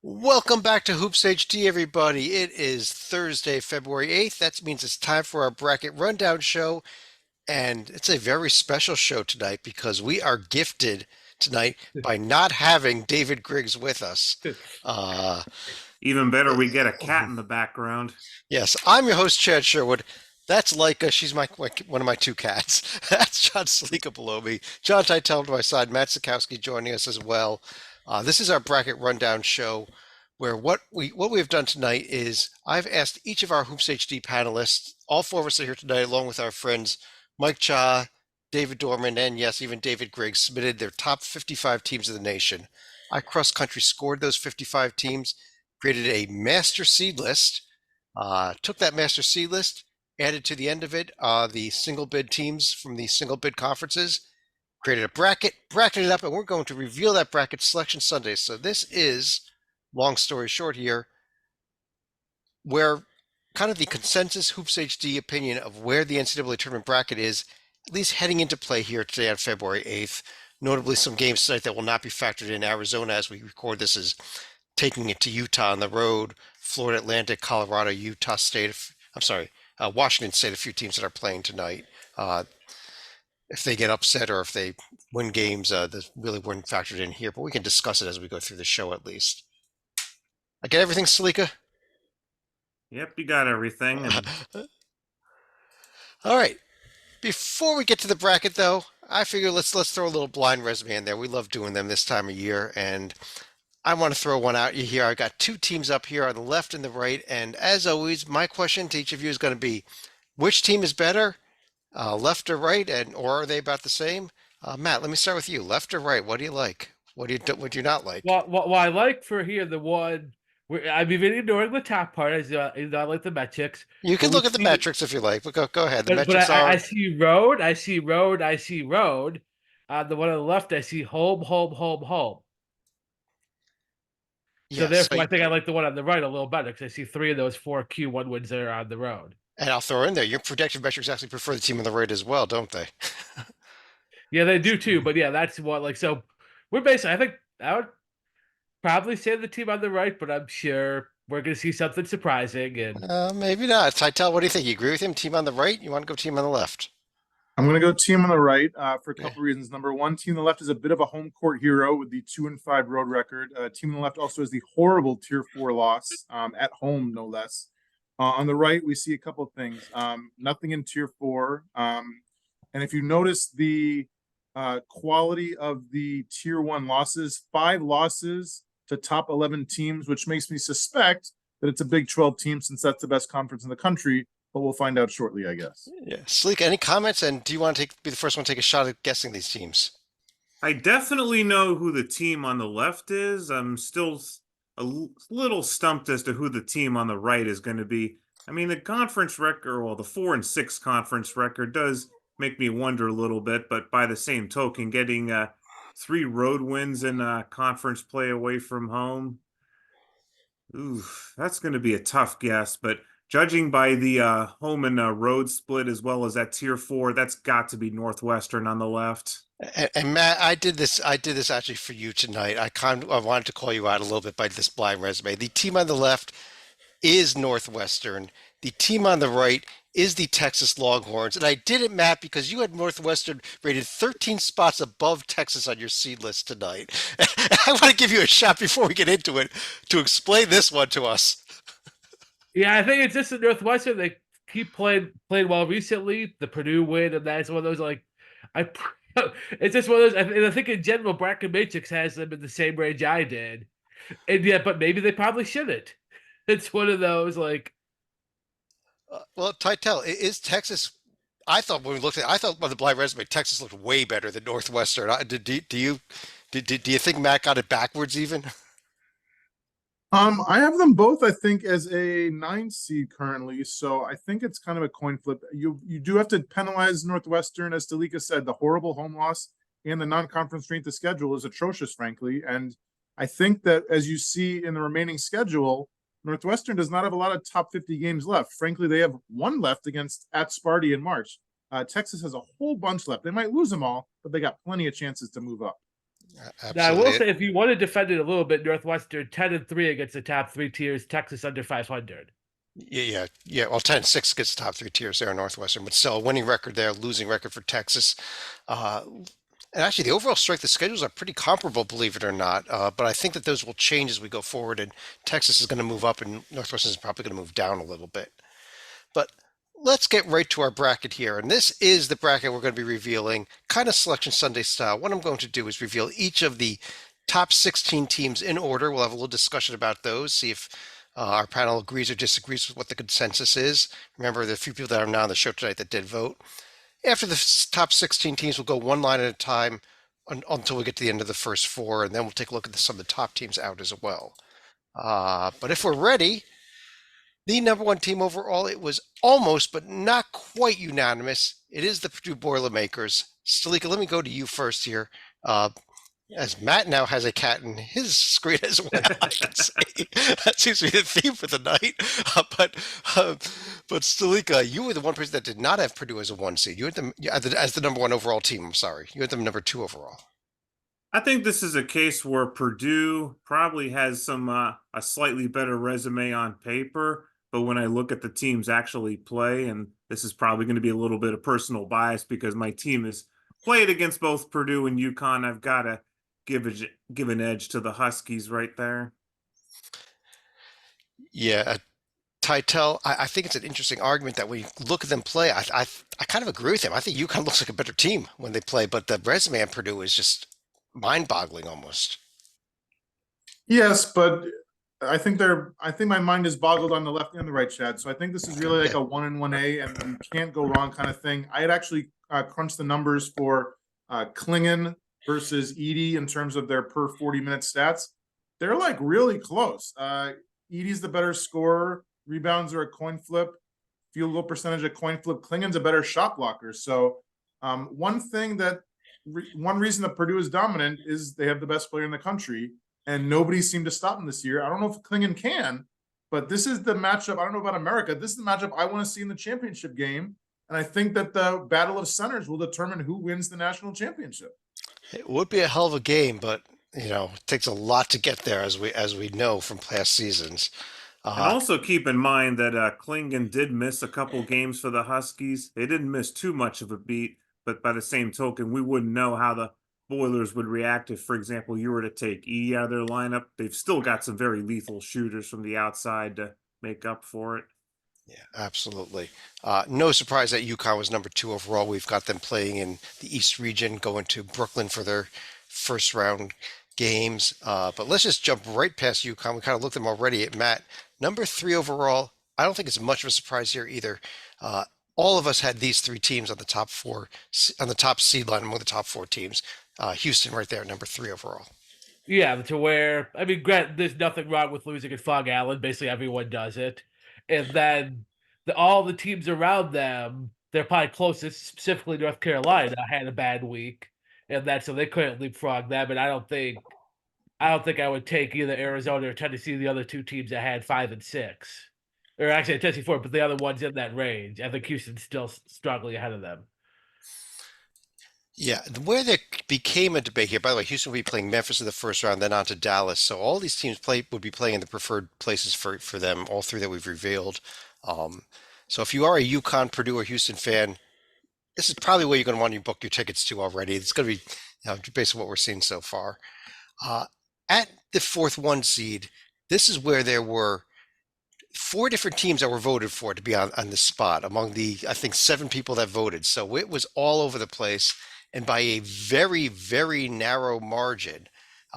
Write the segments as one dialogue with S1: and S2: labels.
S1: Welcome back to Hoops HD, everybody. It is Thursday, February 8th. That means it's time for our bracket rundown show. And it's a very special show tonight because we are gifted tonight by not having David Griggs with us. Uh,
S2: Even better, we get a cat in the background.
S1: yes, I'm your host, Chad Sherwood. That's Leica. She's one of my two cats. That's John Salika below me. John Teitel to my side. Matt Sikowski joining us as well. This is our bracket rundown show, where what we have done tonight is I've asked each of our Hoops HD panelists. All four of us are here tonight, along with our friends Mike Cha, David Dorman, and yes, even David Griggs submitted their top 55 teams of the nation. I cross country scored those 55 teams, created a master seed list, took that master seed list, added to the end of it the single bid teams from the single bid conferences, created a bracket, bracketed it up, and we're going to reveal that bracket selection Sunday. So this is, long story short here, where kind of the consensus Hoops HD opinion of where the NCAA tournament bracket is, at least heading into play here today on February 8th. Notably, some games tonight that will not be factored in. Arizona, as we record this, is taking it to Utah on the road. Florida Atlantic, Colorado, Utah State. I'm sorry, Washington State. A few teams that are playing tonight. If they get upset or if they win games, this really weren't factored in here. But we can discuss it as we go through the show at least. I get everything, Salika?
S2: Yep, you got everything. And
S1: All right. Before we get to the bracket, though, I figure let's throw a little blind resume in there. We love doing them this time of year, and I want to throw one out here. I got two teams up here on the left and the right, and as always, my question to each of you is going to be, which team is better, left or right, and or are they about the same? Matt, let me start with you. Left or right? What do you like? What do you not like?
S3: Well, I like for here the one where I'm even ignoring the top part. I not like the metrics,
S1: You
S3: but
S1: can
S3: we
S1: look at the
S3: see,
S1: metrics if you like, but go ahead. The
S3: but
S1: metrics
S3: I
S1: are
S3: see road, I see road, I see road. The one on the left, I see home, home, home, home. So
S1: yes.
S3: therefore, I think I like the one on the right a little better because I see three of those four Q1 wins that are on the road.
S1: And I'll throw in there. Your projected metrics actually prefer the team on the right as well, don't they?
S3: Yeah, they do too. But yeah, that's what like so. We're basically. I think I would probably say the team on the right, but I'm sure we're going to see something surprising and.
S1: Maybe not. Tytel, what do you think? You agree with him? Team on the right? You want to go team on the left?
S4: I'm going to go team on the right for a
S1: Yeah.
S4: couple reasons. Number one, team on the left is a bit of a home court hero with the 2-5 road record. Team on the left also has the horrible Tier 4 loss at home, no less. On the right, we see a couple of things. Nothing in Tier 4. And if you notice the quality of the Tier 1 losses, 5 losses to top 11 teams, which makes me suspect that it's a Big 12 team since that's the best conference in the country. But we'll find out shortly, I guess.
S1: Yeah. Sleek, any comments? And do you want to be the first one to take a shot at guessing these teams?
S2: I definitely know who the team on the left is. I'm still little stumped as to who the team on the right is going to be. I mean, the conference record, well, the 4-6 conference record does make me wonder a little bit, but by the same token, getting 3 road wins in conference play away from home, ooh, that's going to be a tough guess. But judging by the home and road split as well as that Tier 4, that's got to be Northwestern on the left.
S1: And Matt, I did this. I did this actually for you tonight. I wanted to call you out a little bit by this blind resume. The team on the left is Northwestern. The team on the right is the Texas Longhorns. And I did it, Matt, because you had Northwestern rated 13 spots above Texas on your seed list tonight. I want to give you a shot before we get into it to explain this one to us.
S3: Yeah, I think it's just the Northwestern. They keep playing well recently. The Purdue win, and that's one of those like I. It's just one of those. And I think in general, Bracken Matrix has them in the same range I did, and yeah, but maybe they probably shouldn't. It's one of those like
S1: Well, Tytel, is Texas? I thought when we looked at, I thought by the blind resume, Texas looked way better than Northwestern. Do you think Matt got it backwards even?
S4: I have them both, I think, as a 9 seed currently. So I think it's kind of a coin flip. You do have to penalize Northwestern, as Dalika said, the horrible home loss and the non-conference strength of schedule is atrocious, frankly. And I think that as you see in the remaining schedule, Northwestern does not have a lot of top 50 games left. Frankly, they have one left against at Sparty in March. Texas has a whole bunch left. They might lose them all, but they got plenty of chances to move up.
S3: Now, I will
S1: Absolutely.
S3: say, if you want to defend it a little bit, Northwestern 10-3 against the top three tiers, Texas under 500.
S1: Yeah. Well, 10-6 gets the top three tiers there in Northwestern, but still a winning record there, losing record for Texas. Uh, and actually, the overall strength of schedules are pretty comparable, believe it or not. But I think that those will change as we go forward, and Texas is going to move up, and Northwestern is probably going to move down a little bit. But let's get right to our bracket here. And this is the bracket we're going to be revealing, kind of Selection Sunday style. What I'm going to do is reveal each of the top 16 teams in order. We'll have a little discussion about those, see if our panel agrees or disagrees with what the consensus is. Remember, there are a few people that are now on the show tonight that did vote. After the top 16 teams, we'll go one line at a time until we get to the end of the first four, and then we'll take a look at some of the top teams out as well. But if we're ready, the number one team overall, it was almost, but not quite unanimous. It is the Purdue Boilermakers. Stalika, let me go to you first here. As Matt now has a cat in his screen as well, I can say. That seems to be the theme for the night. But Stalika, you were the one person that did not have Purdue as a one seed. You had them as the number one overall team. I'm sorry. You had them number two overall.
S2: I think this is a case where Purdue probably has some a slightly better resume on paper, but when I look at the teams actually play, and this is probably going to be a little bit of personal bias because my team has played against both Purdue and UConn, I've got to give an edge to the Huskies right there.
S1: Yeah, Titel, I think it's an interesting argument that when you look at them play, I kind of agree with him. I think UConn looks like a better team when they play, but the resume at Purdue is just mind-boggling almost.
S4: Yes, but I think my mind is boggled on the left and the right, Chad. So I think this is really like a 1 and 1A, and you can't go wrong kind of thing. I had actually crunched the numbers for Klingon versus Edey in terms of their per 40-minute stats. They're like really close. Edey's the better scorer. Rebounds are a coin flip. Field goal percentage a coin flip. Klingon's a better shot blocker. So one reason that Purdue is dominant is they have the best player in the country, and nobody seemed to stop them this year. I don't know if Klingon can, but this is the matchup. I don't know about America. This is the matchup I want to see in the championship game. And I think that the battle of centers will determine who wins the national championship.
S1: It would be a hell of a game, but it takes a lot to get there, as we know from past seasons.
S2: And also keep in mind that Klingon did miss a couple games for the Huskies. They didn't miss too much of a beat, but by the same token, we wouldn't know how the Boilers would react if, for example, you were to take E out of their lineup. They've still got some very lethal shooters from the outside to make up for it.
S1: Yeah, absolutely. No surprise that UConn was number two overall. We've got them playing in the East region, going to Brooklyn for their first round games. But let's just jump right past UConn. We kind of looked at them already at Matt. Number three overall. I don't think it's much of a surprise here either. All of us had these three teams on the top four, on the top seed line among the top four teams. Houston right there, number three overall.
S3: Yeah, to where, I mean, Grant, there's nothing wrong with losing at Fog Allen. Basically, everyone does it. And then all the teams around them, they're probably closest, specifically North Carolina, had a bad week. And so they couldn't leapfrog them. And I don't think I would take either Arizona or Tennessee, the other two teams that had 5 and 6. Or actually, Tennessee 4, but the other ones in that range. I think Houston's still struggling ahead of them.
S1: Yeah, where there became a debate here, by the way, Houston will be playing Memphis in the first round, then on to Dallas. So all these teams would be playing in the preferred places for them, all three that we've revealed. So if you are a UConn, Purdue, or Houston fan, this is probably where you're going to want to book your tickets to already. It's going to be based on what we're seeing so far. At the fourth one seed, this is where there were 4 different teams that were voted for to be on this spot among the, I think, 7 people that voted. So it was all over the place. And by a very, very narrow margin,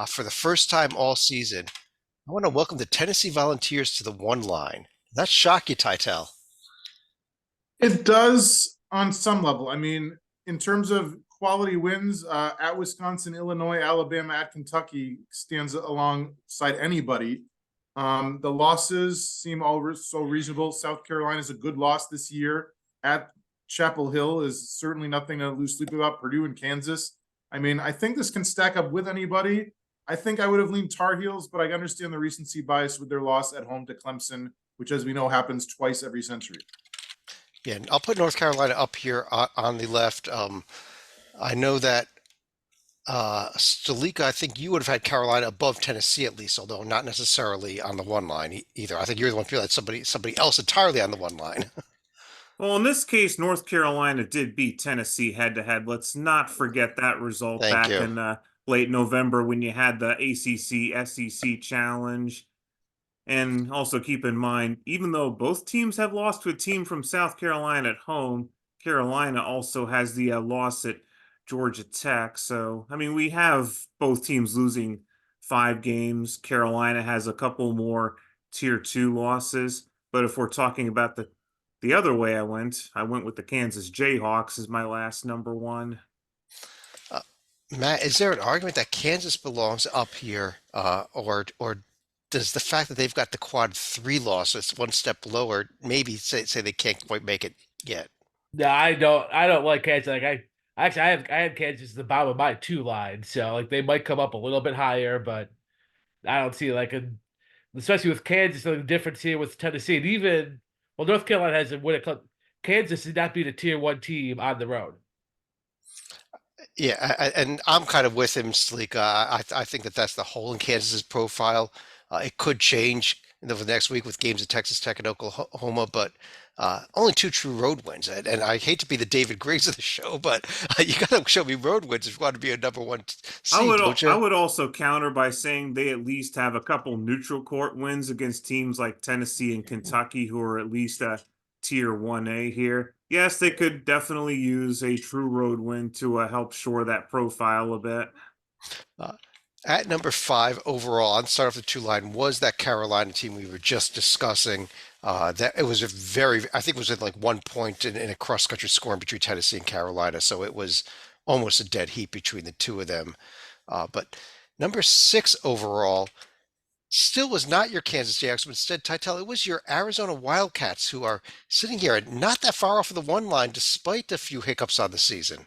S1: for the first time all season, I want to welcome the Tennessee Volunteers to the one line. That shock you, Titel?
S4: It does on some level. I mean, in terms of quality wins, at Wisconsin, Illinois, Alabama, at Kentucky stands alongside anybody. The losses seem all so reasonable. South Carolina is a good loss this year. At Chapel Hill is certainly nothing to lose sleep about. Purdue and Kansas. I mean, I think this can stack up with anybody. I think I would have leaned Tar Heels, but I understand the recency bias with their loss at home to Clemson, which, as we know, happens twice every century.
S1: Yeah, and I'll put North Carolina up here on the left. I know that Stalika, I think you would have had Carolina above Tennessee at least, although not necessarily on the one line either. I think you're the one who had somebody else entirely on the one line.
S2: Well, in this case, North Carolina did beat Tennessee head to head. Let's not forget that result
S1: Thank
S2: back
S1: you.
S2: in late November when you had the ACC SEC challenge. And also keep in mind, even though both teams have lost to a team from South Carolina at home, Carolina also has the loss at Georgia Tech. So, I mean, we have both teams losing 5 games. Carolina has a couple more tier 2 losses. But if we're talking about the other way I went with the Kansas Jayhawks as my last number one.
S1: Matt, is there an argument that Kansas belongs up here, or does the fact that they've got the quad 3 losses one step lower maybe say they can't quite make it yet?
S3: No, I don't like Kansas. Like I had Kansas at the bottom of my 2 line, so like they might come up a little bit higher, but I don't see like especially with Kansas, the difference here with Tennessee, and even North Carolina has a win a Kansas did not beat a tier 1 team on the road.
S1: Yeah, and I'm kind of with him, Sleek. I think that that's the hole in Kansas's profile. It could change over the next week with games at Texas Tech and Oklahoma, but only 2 true road wins. And I hate to be the David Griggs of the show, but you got to show me road wins if you want to be a number 1 seed, don't
S2: I
S1: you?
S2: would also counter by saying they at least have a couple neutral court wins against teams like Tennessee and Kentucky, who are at least a tier 1A here. Yes, they could definitely use a true road win to help shore that profile a bit.
S1: At number 5 overall, on start off the 2 line was that Carolina team we were just discussing. That it was I think it was at like 1 point in a cross country scoring between Tennessee and Carolina, so it was almost a dead heat between the two of them. But number 6 overall still was not your Kansas Jayhawks, but instead, Titel, it was your Arizona Wildcats, who are sitting here and not that far off of the 1 line despite a few hiccups on the season.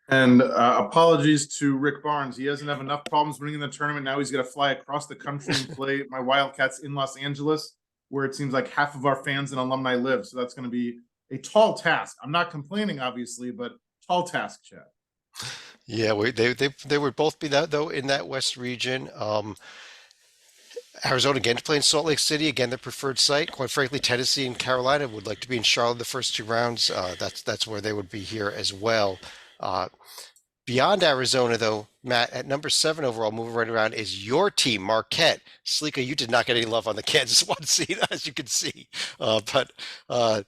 S4: And apologies to Rick Barnes. He doesn't have enough problems winning the tournament. Now he's going to fly across the country and play my Wildcats in Los Angeles, where it seems like half of our fans and alumni live. So that's going to be a tall task. I'm not complaining, obviously, but tall task, Chad.
S1: Yeah, they would both be that though in that West region. Arizona again to play in Salt Lake City, again their preferred site. Quite frankly, Tennessee and Carolina would like to be in Charlotte the first 2 rounds. That's where they would be here as well. Beyond Arizona, though, Matt, at number 7 overall, moving right around, is your team, Marquette. Sleeka, you did not get any love on the Kansas 1 seed, as you can see. But how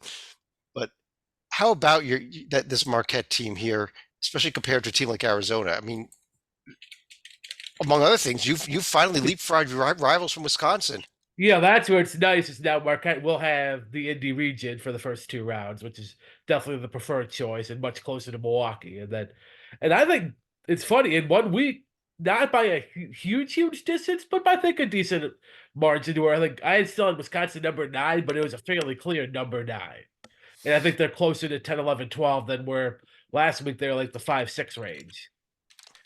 S1: about this Marquette team here, especially compared to a team like Arizona? I mean, among other things, you've finally leapfrogged your rivals from Wisconsin.
S3: Yeah, that's where it's nice. Is now Marquette will have the Indy region for the first 2 rounds, which is definitely the preferred choice and much closer to Milwaukee. And I think it's funny in 1 week, not by a huge distance, but by I think a decent margin. Where I think I still had Wisconsin number 9, but it was a fairly clear number 9, and I think they're closer to 10, 11, 12 than where last week they were like the 5-6 range,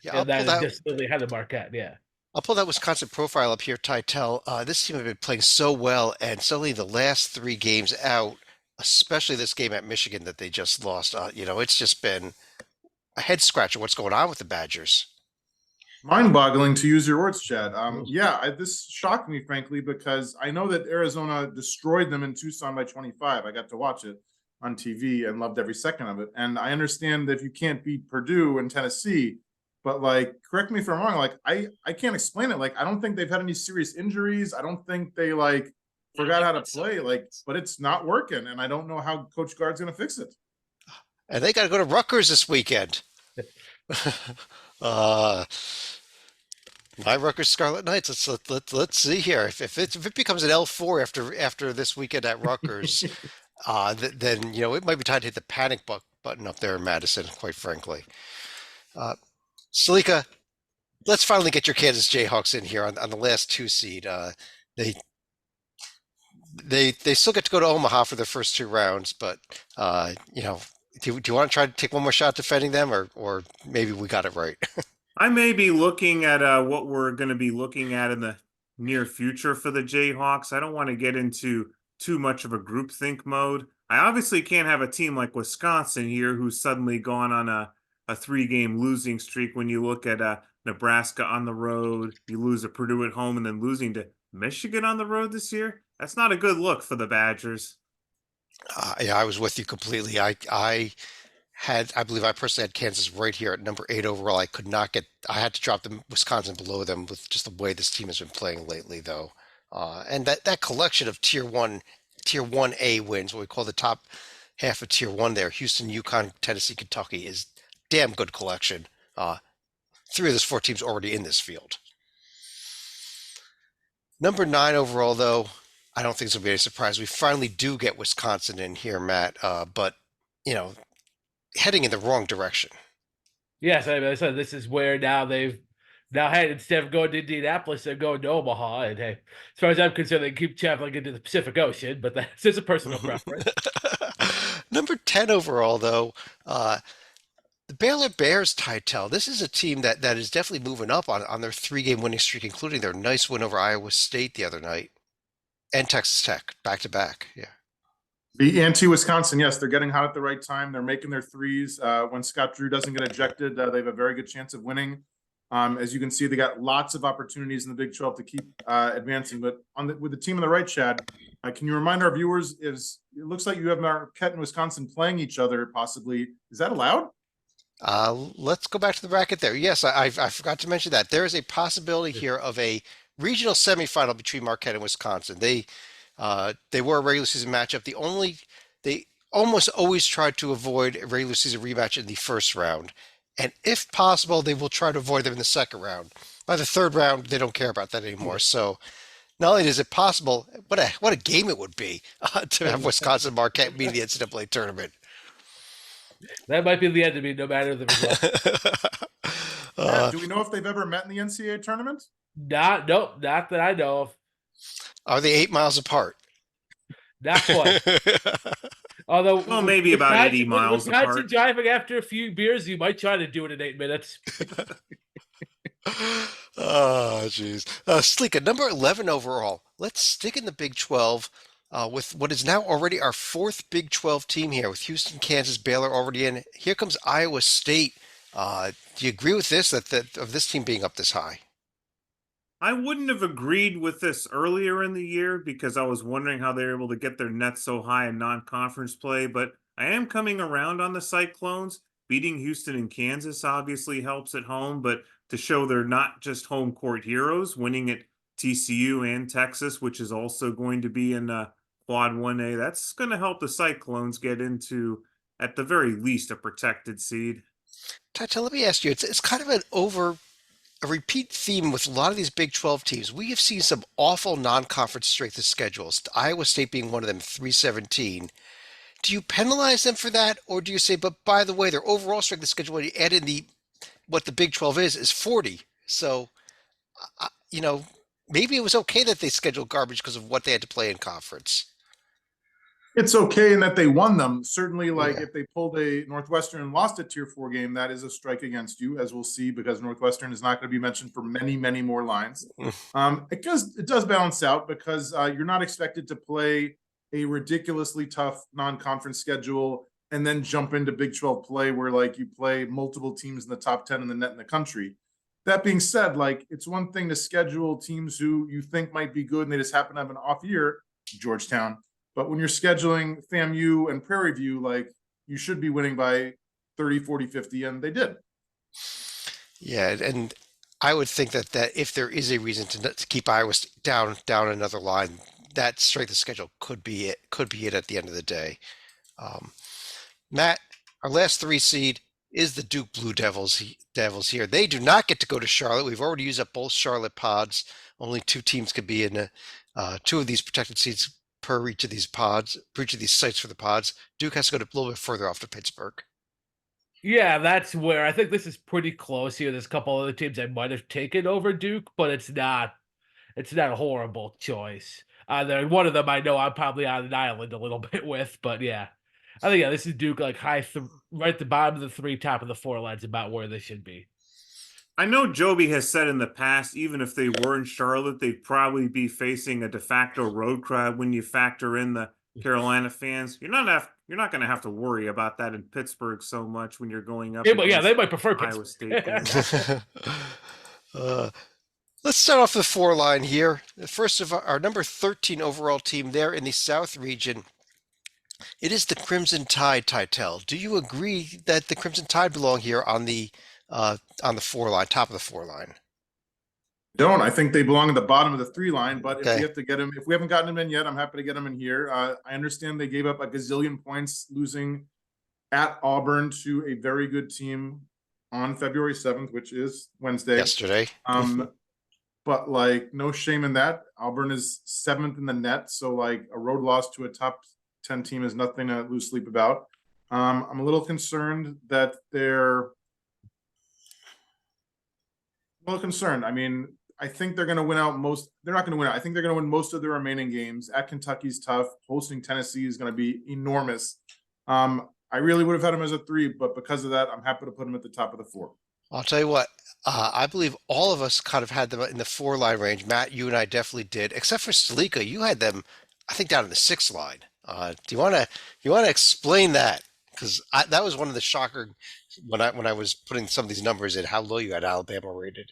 S1: Yeah,
S3: and that just really had the Marquette. Yeah.
S1: I'll pull that Wisconsin profile up here, Titel. This team have been playing so well, and suddenly the last 3 games out, especially this game at Michigan that they just lost, it's just been a head scratcher what's going on with the Badgers.
S4: Mind-boggling, to use your words, Chad. This shocked me, frankly, because I know that Arizona destroyed them in Tucson by 25. I got to watch it on TV and loved every second of it. And I understand that if you can't beat Purdue and Tennessee, but like, correct me if I'm wrong, like I can't explain it. Like, I don't think they've had any serious injuries. I don't think they like forgot how to play, but it's not working. And I don't know how Coach Guard's going to fix it.
S1: And they got to go to Rutgers this weekend. My Rutgers Scarlet Knights. Let's see here. If it becomes an L4 after this weekend at Rutgers, then it might be time to hit the panic button up there in Madison. Quite frankly, Salika, let's finally get your Kansas Jayhawks in here on the last 2 seed. They still get to go to Omaha for their first 2 rounds, but do you want to try to take one more shot defending them, or maybe we got it right?
S2: I may be looking at what we're going to be looking at in the near future for the Jayhawks. I don't want to get into too much of a groupthink mode. I obviously can't have a team like Wisconsin here who's suddenly gone on a a 3-game losing streak when you look at Nebraska on the road, you lose at Purdue at home, and then losing to Michigan on the road this year. That's not a good look for the Badgers.
S1: Yeah, I was with you completely. I believe I personally had Kansas right here at number 8 overall. I could not get, I had to drop them, Wisconsin below them with just the way this team has been playing lately, though. And that collection of Tier 1A wins, what we call the top half of Tier 1 there, Houston, Yukon, Tennessee, Kentucky, is damn good collection. 3 of those 4 teams already in this field. Number 9 overall, though, I don't think it's going to be any surprise. We finally do get Wisconsin in here, Matt, but, heading in the wrong direction.
S3: Yes, I said this is where now they've now had, instead of going to Indianapolis, they're going to Omaha. And hey, as far as I'm concerned, they keep traveling into the Pacific Ocean, but that's just a personal preference.
S1: Number 10 overall, though, the Baylor Bears, Titel. This is a team that is definitely moving up on their 3-game winning streak, including their nice win over Iowa State the other night and Texas Tech back to back. Yeah.
S4: The anti-Wisconsin, yes, they're getting hot at the right time. They're making their threes. When Scott Drew doesn't get ejected, they have a very good chance of winning. As you can see, they got lots of opportunities in the Big 12 to keep advancing. But with the team on the right, Chad, can you remind our viewers? It looks like you have Marquette and Wisconsin playing each other, possibly. Is that allowed?
S1: Let's go back to the bracket there. Yes, I forgot to mention that. There is a possibility here of a regional semifinal between Marquette and Wisconsin. They were a regular season matchup. They almost always try to avoid a regular season rematch in the first round. And if possible, they will try to avoid them in the second round. By the third round, they don't care about that anymore. So not only is it possible, what a game it would be to have Wisconsin and Marquette meet in the NCAA tournament.
S3: That might be the end of me, no matter the result.
S4: Do we know if they've ever met in the NCAA tournament?
S3: Nope, not that I know of.
S1: Are they 8 miles apart?
S3: Not quite. Although,
S2: Well, maybe about 80 miles
S3: Wisconsin
S2: apart.
S3: driving after a few beers, you might try to do it in 8 minutes.
S1: Oh, jeez. Sleeka, number 11 overall. Let's stick in the Big 12 with what is now already our 4th Big 12 team here with Houston, Kansas, Baylor already in. Here comes Iowa State. Do you agree with this, that of this team being up this high?
S2: I wouldn't have agreed with this earlier in the year because I was wondering how they were able to get their nets so high in non-conference play, but I am coming around on the Cyclones. Beating Houston and Kansas obviously helps at home, but to show they're not just home court heroes, winning at TCU and Texas, which is also going to be in Quad 1A, that's going to help the Cyclones get into, at the very least, a protected seed.
S1: Tata, let me ask you, it's kind of a repeat theme with a lot of these Big 12 teams. We have seen some awful non-conference strength of schedules, Iowa State being one of them, 317. Do you penalize them for that, or do you say, but by the way, their overall strength of schedule, when you add in what the Big 12 is 40. So, maybe it was okay that they scheduled garbage because of what they had to play in conference.
S4: It's okay in that they won them. Certainly,
S1: Yeah.
S4: if they pulled a Northwestern and lost a Tier 4 game, that is a strike against you, as we'll see, because Northwestern is not going to be mentioned for many, many more lines. It does balance out because you're not expected to play a ridiculously tough non-conference schedule and then jump into Big 12 play where you play multiple teams in the top 10 in the net in the country. That being said, it's one thing to schedule teams who you think might be good and they just happen to have an off year, Georgetown. But when you're scheduling FAMU and Prairie View, you should be winning by 30, 40, 50, and they did.
S1: Yeah, and I would think that if there is a reason to keep Iowa down another line, that strength of schedule could be it at the end of the day. Matt, our last 3 seed is the Duke Blue Devils here. They do not get to go to Charlotte. We've already used up both Charlotte pods. Only 2 teams could be in 2 of these protected seats per each of these sites for the pods. Duke has to go a little bit further off to Pittsburgh.
S3: Yeah, that's where I think this is pretty close here. There's a couple other teams I might have taken over Duke, but it's not a horrible choice. One of them I know I'm probably on an island a little bit with, but yeah. I think this is Duke right at the bottom of the 3, top of the 4 lines, about where they should be.
S2: I know Joby has said in the past, even if they were in Charlotte, they'd probably be facing a de facto road crowd when you factor in the Carolina fans. You're not you're not going to have to worry about that in Pittsburgh so much when you're going up
S3: Yeah, but yeah,
S2: against
S3: they might prefer
S2: Iowa
S3: Pittsburgh.
S2: State games.
S1: uh, let's start off the four line here. The first of our number 13 overall team there in the South region. It is the Crimson Tide, Titel. Do you agree that the Crimson Tide belong here on the four line, top of the four line?
S4: Don't. I think they belong at the bottom of the 3 line, but if
S1: Okay.
S4: we have to get him, if we haven't gotten him in yet, I'm happy to get him in here. I understand they gave up a gazillion points losing at Auburn to a very good team on February 7th, which is Wednesday.
S1: Yesterday.
S4: But like no shame in that. Auburn is 7th in the net, so like a road loss to a top 10 team is nothing to lose sleep about. I'm a little concerned that they're I mean, I think they're going to win out most. They're not going to win out. I think they're going to win most of their remaining games. At Kentucky's tough. Hosting Tennessee is going to be enormous. I really would have had him as a 3, but because of that, I'm happy to put him at the top of the 4.
S1: I'll tell you what, I believe all of us kind of had them in the four line range. Matt, you and I definitely did, except for Salika. You had them, I think, down in the 6 line. Do you want to explain that? Because that was one of the shocker when I was putting some of these numbers in, how low you had Alabama rated.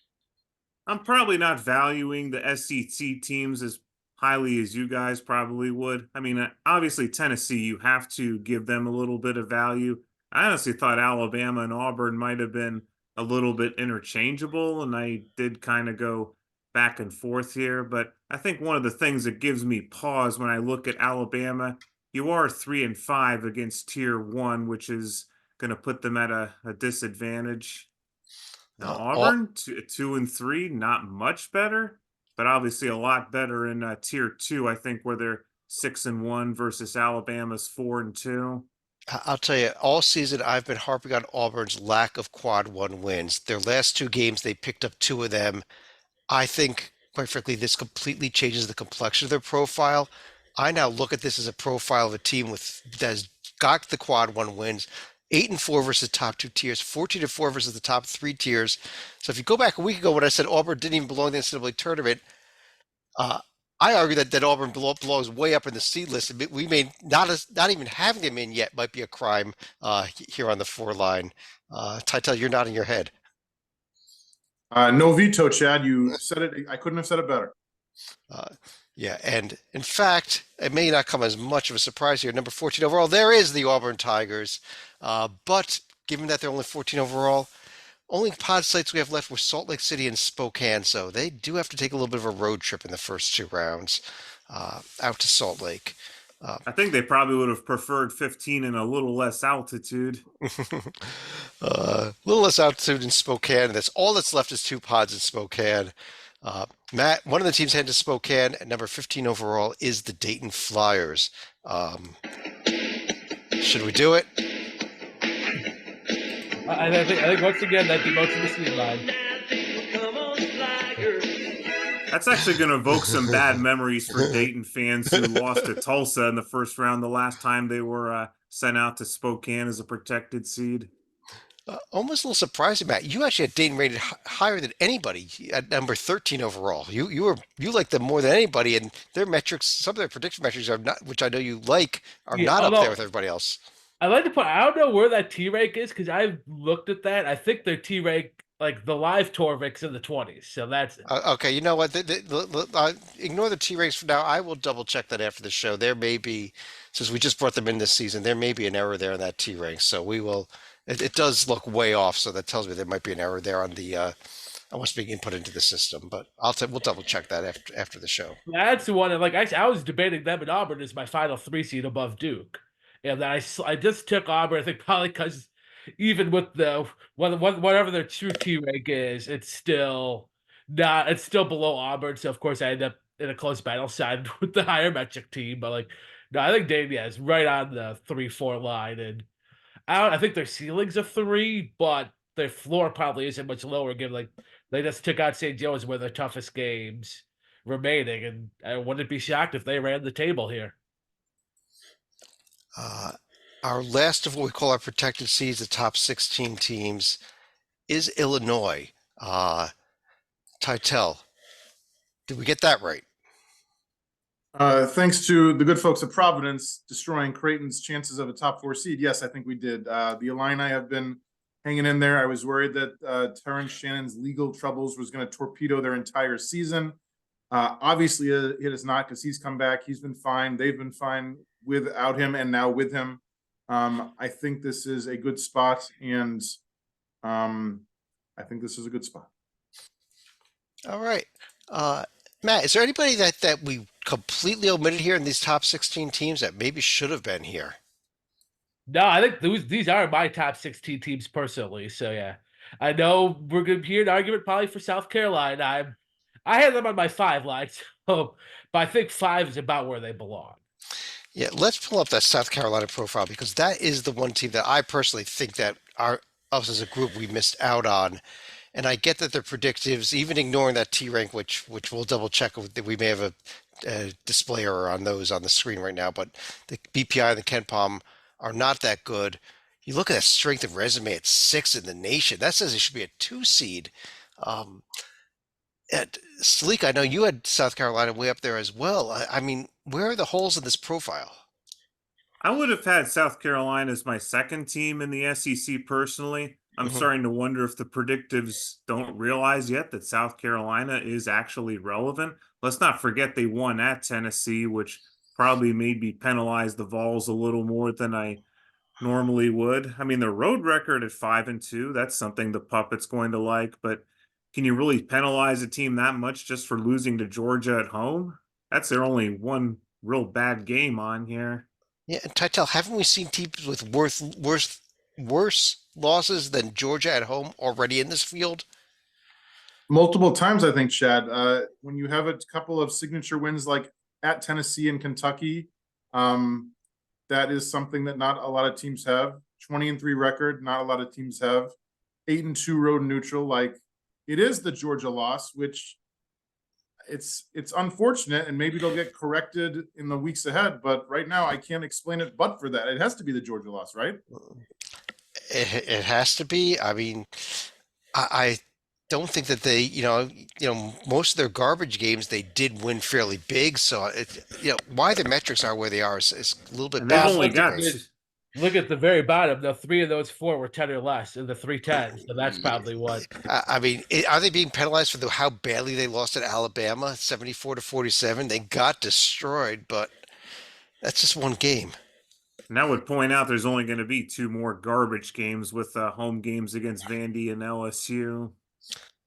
S2: I'm probably not valuing the SEC teams as highly as you guys probably would. I mean, obviously Tennessee, you have to give them a little bit of value. I honestly thought Alabama and Auburn might have been a little bit interchangeable, and I did kind of go back and forth here. But I think one of the things that gives me pause when I look at Alabama, you are 3-5 against Tier 1, which is going to put them at a disadvantage. Now, Auburn, 2-3, not much better, but obviously a lot better in Tier 2, I think, where they're 6-1 versus Alabama's 4-2.
S1: I'll tell you, all season I've been harping on Auburn's lack of quad one wins. Their last 2 games, they picked up 2 of them. I think, quite frankly, this completely changes the complexion of their profile. I now look at this as a profile of a team that has got the quad one wins. 8-4 versus the top 2 tiers, 14-4 versus the top 3 tiers. So if you go back a week ago when I said Auburn didn't even belong in the NCAA tournament, I argue that Auburn belongs way up in the seed list. We may not even having them in yet might be a crime here on the 4 line. Titel, you're nodding your head.
S4: No veto, Chad. You said it. I couldn't have said it better.
S1: Yeah, and in fact, it may not come as much of a surprise here. Number 14 overall, there is the Auburn Tigers. But given that they're only 14 overall, only pod sites we have left were Salt Lake City and Spokane. So they do have to take a little bit of a road trip in the first 2 rounds out to Salt Lake.
S2: I think they probably would have preferred 15 and a little less altitude.
S1: A little less altitude in Spokane. And that's all that's left is 2 pods in Spokane. Matt, one of the teams heading to Spokane at number 15 overall is the Dayton Flyers. Should we do it?
S3: I think once again that demotes to the seed line.
S2: That's actually going to evoke some bad memories for Dayton fans who lost to Tulsa in the first round the last time they were sent out to Spokane as a protected seed.
S1: Almost a little surprising, Matt. You actually had Dayton rated higher than anybody at number 13 overall. You liked them more than anybody, and their metrics, some of their prediction metrics are not, which I know you like, are not up there with everybody else.
S3: I like to put. I don't know where that T rank is because I've looked at that. I think their T rank, like the live Torvik's in the 20s. So that's
S1: okay. You know what? Ignore the T ranks for now. I will double check that after the show. There may be, since we just brought them in this season, there may be an error there in that T rank. So we will. It does look way off, so that tells me there might be an error there on the on what's being input into the system. But we'll double check that after the show.
S3: That's the one. And like actually, I was debating them and Auburn as my final 3 seed above Duke, and then I just took Auburn. I think probably because even with the whatever their true T rank is, it's still below Auburn. So of course I end up in a close battle side with the higher metric team. But like, no, I think Dayton is right on the 3-4 line, and I think their ceiling's a 3, but their floor probably isn't much lower. Given like they just took out St. Joe's, one of their toughest games remaining, and I wouldn't be shocked if they ran the table here.
S1: Our last of what we call our protected seeds, the top 16 teams, is Illinois. Titel, did we get that right?
S4: Thanks to the good folks at Providence destroying Creighton's chances of a top 4 seed. Yes, I think we did. The Illini have been hanging in there. I was worried that Terrence Shannon's legal troubles was going to torpedo their entire season. Obviously, it is not, because he's come back. He's been fine. They've been fine without him, and now with him. I think this is a good spot, and I think this is a good spot.
S1: All right. Matt, is there anybody that we completely omitted here in these top 16 teams that maybe should have been here?
S3: No, I think these are my top 16 teams personally. So yeah, I know we're gonna hear an argument probably for South Carolina. I had them on my 5 line, so, but I think 5 is about where they belong.
S1: Yeah, let's pull up that South Carolina profile, because that is the one team that I personally think that us as a group we missed out on. And I get that they're predictives, even ignoring that T rank, which we'll double check. We may have a display error on those on the screen right now, but the BPI and the KenPom are not that good. You look at that strength of resume at 6 in the nation. That says it should be a 2 seed. And Sleek, I know you had South Carolina way up there as well. I mean, where are the holes in this profile?
S2: I would have had South Carolina as my second team in the SEC personally. I'm
S1: Mhm.
S2: starting to wonder if the predictives don't realize yet that South Carolina is actually relevant. Let's not forget they won at Tennessee, which probably made me penalize the Vols a little more than I normally would. I mean, their road record at 5-2, that's something the puppet's going to like, but can you really penalize a team that much just for losing to Georgia at home? That's their only one real bad game on here.
S1: Yeah, and Titel, haven't we seen teams with worse losses than Georgia at home already in this field?
S4: Multiple times, I think, Chad. When you have a couple of signature wins like at Tennessee and Kentucky, that is something that not a lot of teams have. 20-3 record, not a lot of teams have. 8-2 road neutral. Like, it is the Georgia loss, which it's unfortunate, and maybe it'll get corrected in the weeks ahead. But right now, I can't explain it. But for that, it has to be the Georgia loss, right?
S1: It has to be. I mean, I don't think that they, most of their garbage games they did win fairly big. So why the metrics are where they are is a little bit
S2: And they've
S1: baffling
S2: only
S1: to
S2: got
S1: me.
S3: Look at the very bottom. The 3 of those 4 were 10 or less in the 3-10. So that's probably what.
S1: I mean, are they being penalized for how badly they lost at Alabama, 74-47? They got destroyed, but that's just one game.
S2: And that would point out there's only going to be 2 more garbage games with home games against Vandy and LSU.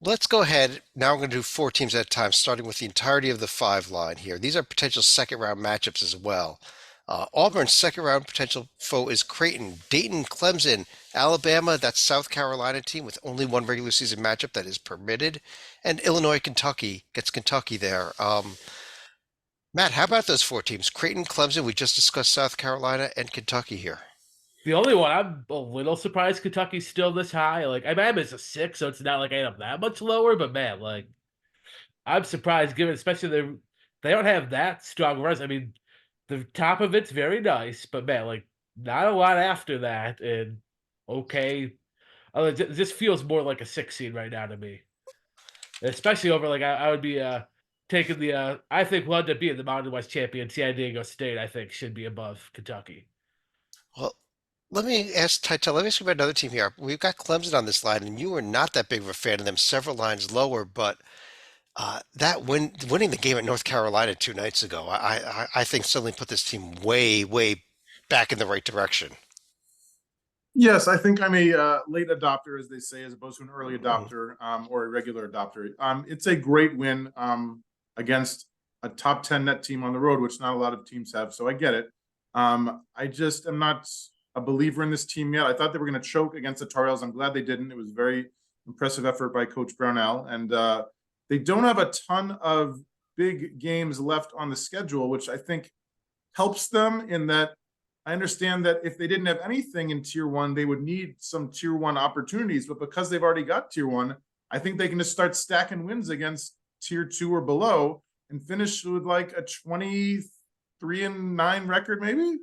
S1: Let's go ahead. Now we're going to do 4 teams at a time, starting with the entirety of the 5 line here. These are potential second round matchups as well. Auburn's second round potential foe is Creighton, Dayton, Clemson, Alabama. That's South Carolina team with only 1 regular season matchup that is permitted, and Illinois, Kentucky gets Kentucky there. Matt, how about those 4 teams? Creighton, Clemson. We just discussed South Carolina and Kentucky here.
S3: The only one I'm a little surprised Kentucky's still this high. Like, I am as a 6, so it's not like I am that much lower. But man, like, I'm surprised given, especially they don't have that strong runs. I mean, the top of it's very nice, but man, like, not a lot after that. And okay, it just feels more like a 6 seed right now to me. Especially over, like, I would be taking the I think will end up being the Mountain West champion. San Diego State, I think, should be above Kentucky.
S1: Well, let me ask Titel, let me ask you about another team here. We've got Clemson on this line, and you were not that big of a fan of them, several lines lower, but winning the game at North Carolina 2 nights ago, I think suddenly put this team way, way back in the right direction.
S4: Yes, I think I'm a late adopter, as they say, as opposed to an early adopter or a regular adopter. It's a great win against a top 10 net team on the road, which not a lot of teams have. So I get it. I just am not a believer in this team yet. I thought they were going to choke against the Tar Heels. I'm glad they didn't. It was a very impressive effort by Coach Brownell. And they don't have a ton of big games left on the schedule, which I think helps them in that I understand that if they didn't have anything in tier 1, they would need some tier 1 opportunities. But because they've already got tier 1, I think they can just start stacking wins against tier 2 or below and finish with like a 23-9 record, maybe.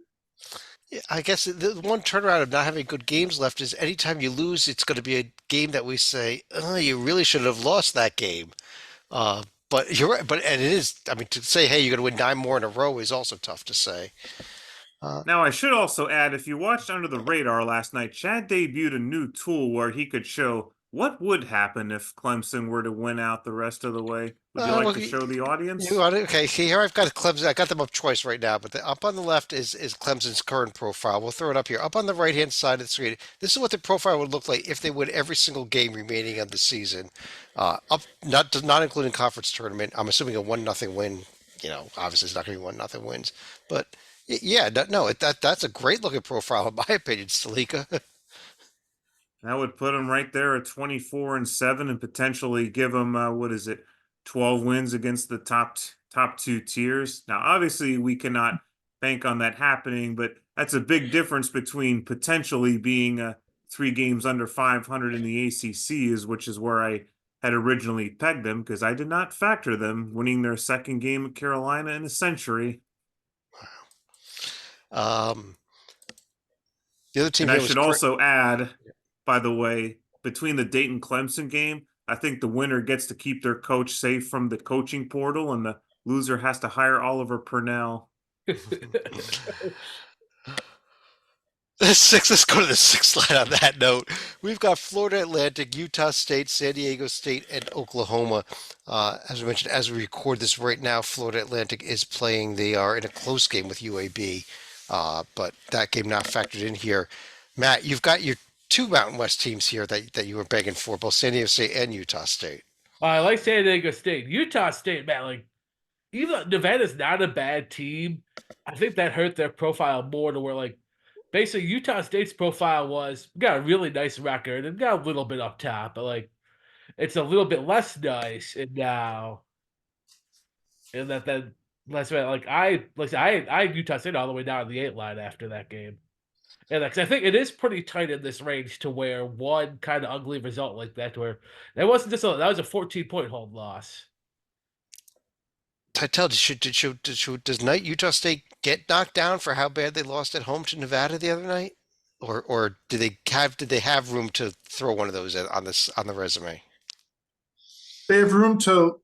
S1: Yeah, I guess the one turnaround of not having good games left is anytime you lose, it's going to be a game that we say, oh, you really should have lost that game. But you're right. But and it is. I mean, to say, hey, you're going to win 9 more in a row is also tough to say.
S2: Now, I should also add, if you watched Under the Radar last night, Chad debuted a new tool where he could show what would happen if Clemson were to win out the rest of the way. Would you like
S1: Well,
S2: to show the
S1: you
S2: audience?
S1: want it? Okay, here I've got Clemson. I got them up twice right now, but up on the left is Clemson's current profile. We'll throw it up here. Up on the right hand side of the screen, this is what the profile would look like if they win every single game remaining of the season. Up, not including conference tournament. I'm assuming a 1-0 win. Obviously it's not going to be 1-0 wins, but yeah, no, that's a great looking profile in my opinion, Stalika.
S2: That would put him right there at 24-7 and potentially give him what is it, 12 wins against the top two tiers. Now, obviously, we cannot bank on that happening, but that's a big difference between potentially being 3 games under 500 in the ACC, which is where I had originally pegged them because I did not factor them winning their second game at Carolina in a century.
S1: Um, the other team
S2: And I
S1: here was
S2: should also add, by the way, between the Dayton Clemson game, I think the winner gets to keep their coach safe from the coaching portal, and the loser has to hire Oliver Purnell.
S1: Let's go to the sixth line on that note. We've got Florida Atlantic, Utah State, San Diego State, and Oklahoma. As we mentioned, as we record this right now, Florida Atlantic is playing. They are in a close game with UAB, but that game not factored in here. Matt, you've got your 2 Mountain West teams here that you were begging for, both San Diego State and Utah State.
S3: I like San Diego State. Utah State, man, like, even though Nevada's not a bad team, I think that hurt their profile more to where, like, basically Utah State's profile was, we got a really nice record and got a little bit up top, but, like, it's a little bit less nice and now. And then less like I had Utah State all the way down the 8 line after that game. And because I think it is pretty tight in this range to where one kind of ugly result like that, where that wasn't just that was a 14-point hold loss.
S1: Titel, does Utah State get knocked down for how bad they lost at home to Nevada the other night, or did they have room to throw one of those on the resume?
S4: They have room to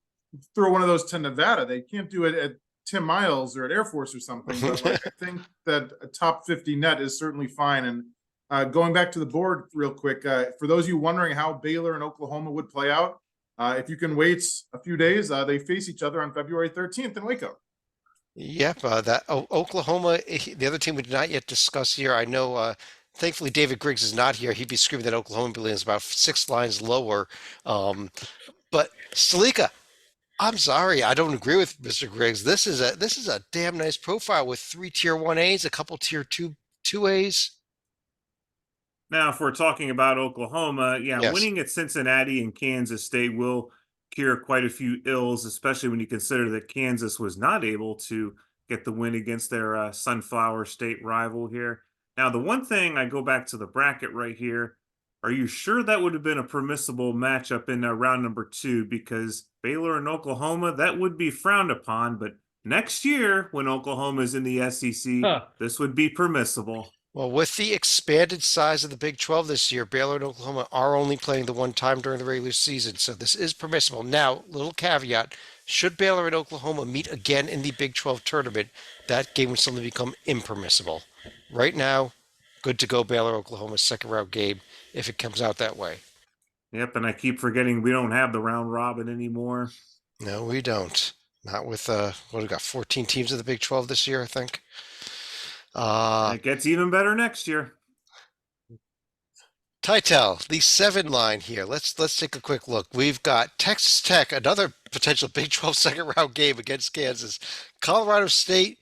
S4: throw one of those to Nevada. They can't do it at Tim Miles or at Air Force or something. But like, I think that a top 50 net is certainly fine. And going back to the board real quick, for those of you wondering how Baylor and Oklahoma would play out, if you can wait a few days, they face each other on February 13th in Waco.
S1: Yep, Oklahoma, the other team we did not yet discuss here. I know, thankfully, David Griggs is not here. He'd be screaming that Oklahoma belongs about 6 lines lower. But Stalika, I'm sorry, I don't agree with Mr. Griggs. This is a damn nice profile with 3 tier 1As, a couple tier 2As.
S2: Now, if we're talking about Oklahoma, yeah,
S1: Yes.
S2: winning at Cincinnati and Kansas State will cure quite a few ills, especially when you consider that Kansas was not able to get the win against their Sunflower State rival here. Now, the one thing I go back to the bracket right here, are you sure that would have been a permissible matchup in round number 2? Because Baylor and Oklahoma, that would be frowned upon, but next year when Oklahoma is in the SEC, this would be permissible.
S1: Well, with the expanded size of the Big 12 this year, Baylor and Oklahoma are only playing the one time during the regular season, so this is permissible. Now, little caveat, should Baylor and Oklahoma meet again in the Big 12 tournament, that game would suddenly become impermissible. Right now, good to go Baylor Oklahoma second round game if it comes out that way.
S2: Yep, and I keep forgetting we don't have the round robin anymore.
S1: No, we don't. Not with what we got 14 teams in the Big 12 this year, I think.
S2: It gets even better next year.
S1: Titel, the 7 line here. Let's take a quick look. We've got Texas Tech, another potential Big 12 second round game against Kansas. Colorado State,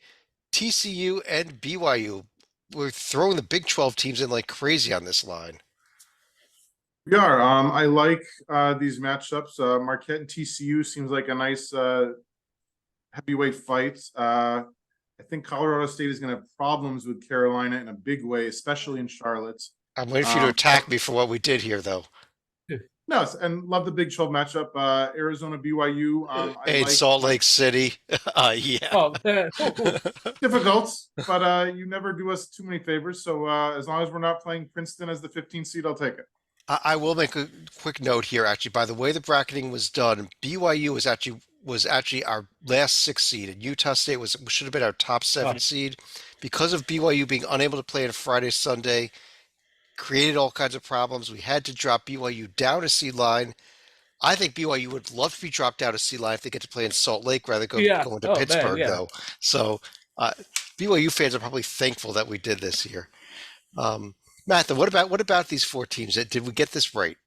S1: TCU, and BYU. We're throwing the Big 12 teams in like crazy on this line.
S4: We are. I like these matchups. Marquette and TCU seems like a nice heavyweight fight. I think Colorado State is going to have problems with Carolina in a big way, especially in Charlotte.
S1: I'm waiting for you to attack me for what we did here, though.
S4: No, and love the Big 12 matchup. Arizona, BYU.
S1: Hey, Salt Lake City. Yeah.
S3: Oh,
S4: Difficult, but you never do us too many favors. So as long as we're not playing Princeton as the 15th seed, I'll take it.
S1: I will make a quick note here. Actually, by the way the bracketing was done, BYU was actually our last 6 seed, and Utah State was should have been our top 7 seed. Because of BYU being unable to play on Friday, Sunday, created all kinds of problems. We had to drop BYU down a seed line. I think BYU would love to be dropped down a seed line if they get to play in Salt Lake rather than
S3: Yeah.
S1: going to
S3: Oh man.
S1: Pittsburgh,
S3: Yeah.
S1: though. So uh, BYU fans are probably thankful that we did this year. Um, Matt, what about these 4 teams? Did we get this right?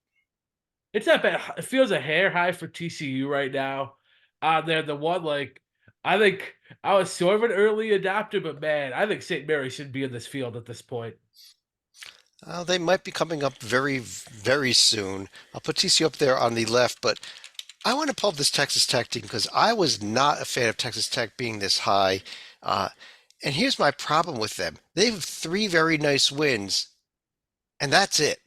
S3: It's not bad. It feels a hair high for TCU right now. They're the one like I think I was sort of an early adopter, but man, I think St. Mary should be in this field at this point.
S1: They might be coming up very, very soon. I'll put TCU up there on the left, but I want to pull up this Texas Tech team because I was not a fan of Texas Tech being this high. Uh, and here's my problem with them. They have 3 very nice wins, and that's it.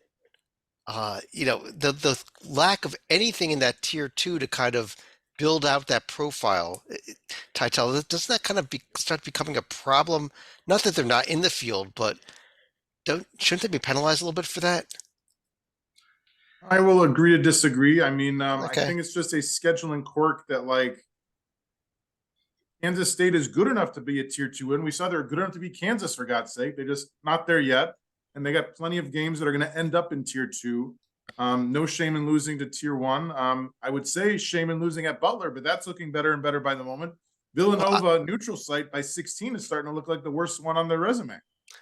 S1: The lack of anything in that tier 2 to kind of build out that profile, Titel, doesn't that kind of start becoming a problem? Not that they're not in the field, but don't shouldn't they be penalized a little bit for that?
S4: I will agree to disagree. I mean, I
S1: Okay.
S4: think it's just a scheduling quirk that like Kansas State is good enough to be a tier 2 win. We saw they're good enough to be Kansas, for God's sake. They're just not there yet. And they got plenty of games that are going to end up in tier 2. No shame in losing to tier 1. I would say shame in losing at Butler, but that's looking better and better by the moment. Villanova neutral site by 16 is starting to look like the worst one on their resume.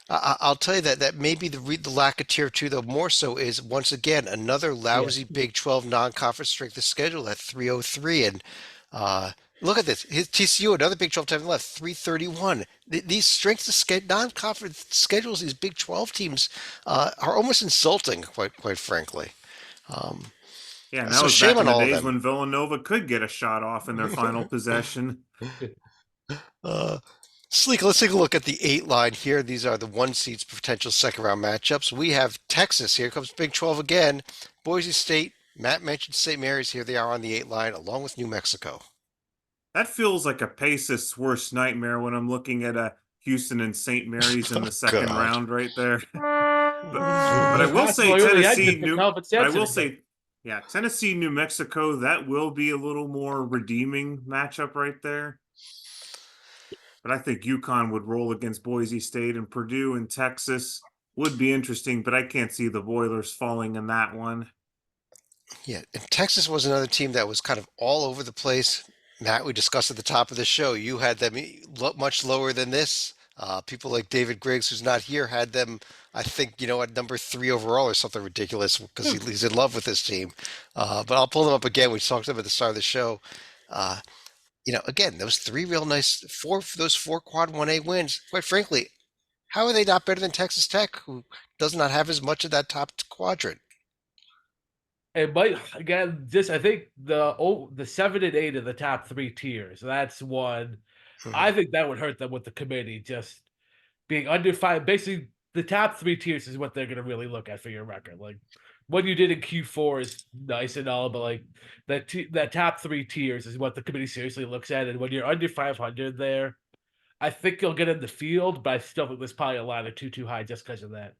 S1: I'll tell you that maybe the lack of tier 2 though more so is once again another lousy Big 12 non-conference strength of schedule at 303 and look at this his TCU another Big 12 team left 331. These strengths of non-conference schedules these Big 12 teams are almost insulting quite frankly. Um,
S2: Yeah, and that
S1: so
S2: was
S1: shame
S2: back in
S1: on
S2: the
S1: all of
S2: days
S1: them.
S2: when Villanova could get a shot off in their final possession.
S1: Uh, Sleek, let's take a look at the 8 line here. These are the 1 seeds potential second round matchups. We have Texas. Here comes Big 12 again. Boise State. Matt mentioned St. Mary's. Here they are on the 8 line, along with New Mexico.
S2: That feels like a Pace's worst nightmare when I'm looking at Houston and St. Mary's in the second
S1: God.
S2: round right there. but I will say
S3: Possibly only
S2: Tennessee,
S3: exit for Calvin
S2: but I
S3: Sampson,
S2: will
S3: but-
S2: say, yeah, Tennessee, New Mexico, that will be a little more redeeming matchup right there. But I think UConn would roll against Boise State, and Purdue and Texas would be interesting, but I can't see the Boilers falling in that one.
S1: Yeah, and Texas was another team that was kind of all over the place. Matt, we discussed at the top of the show, you had them much lower than this. People like David Griggs, who's not here, had them, I think, at number 3 overall or something ridiculous because he's in love with this team. But I'll pull them up again. We talked to them at the start of the show. Again, those 3 real nice, those 4 quad 1A wins, quite frankly, how are they not better than Texas Tech, who does not have as much of that top quadrant?
S3: It might again. Just I think the 7 and 8 of the top 3 tiers. That's one. I think that would hurt them with the committee just being under 5. Basically, the top 3 tiers is what they're going to really look at for your record. Like what you did in Q4 is nice and all, but like that top 3 tiers is what the committee seriously looks at. And when you're under 500 there, I think you'll get in the field, but I still think there's probably a line or two too high just because of that.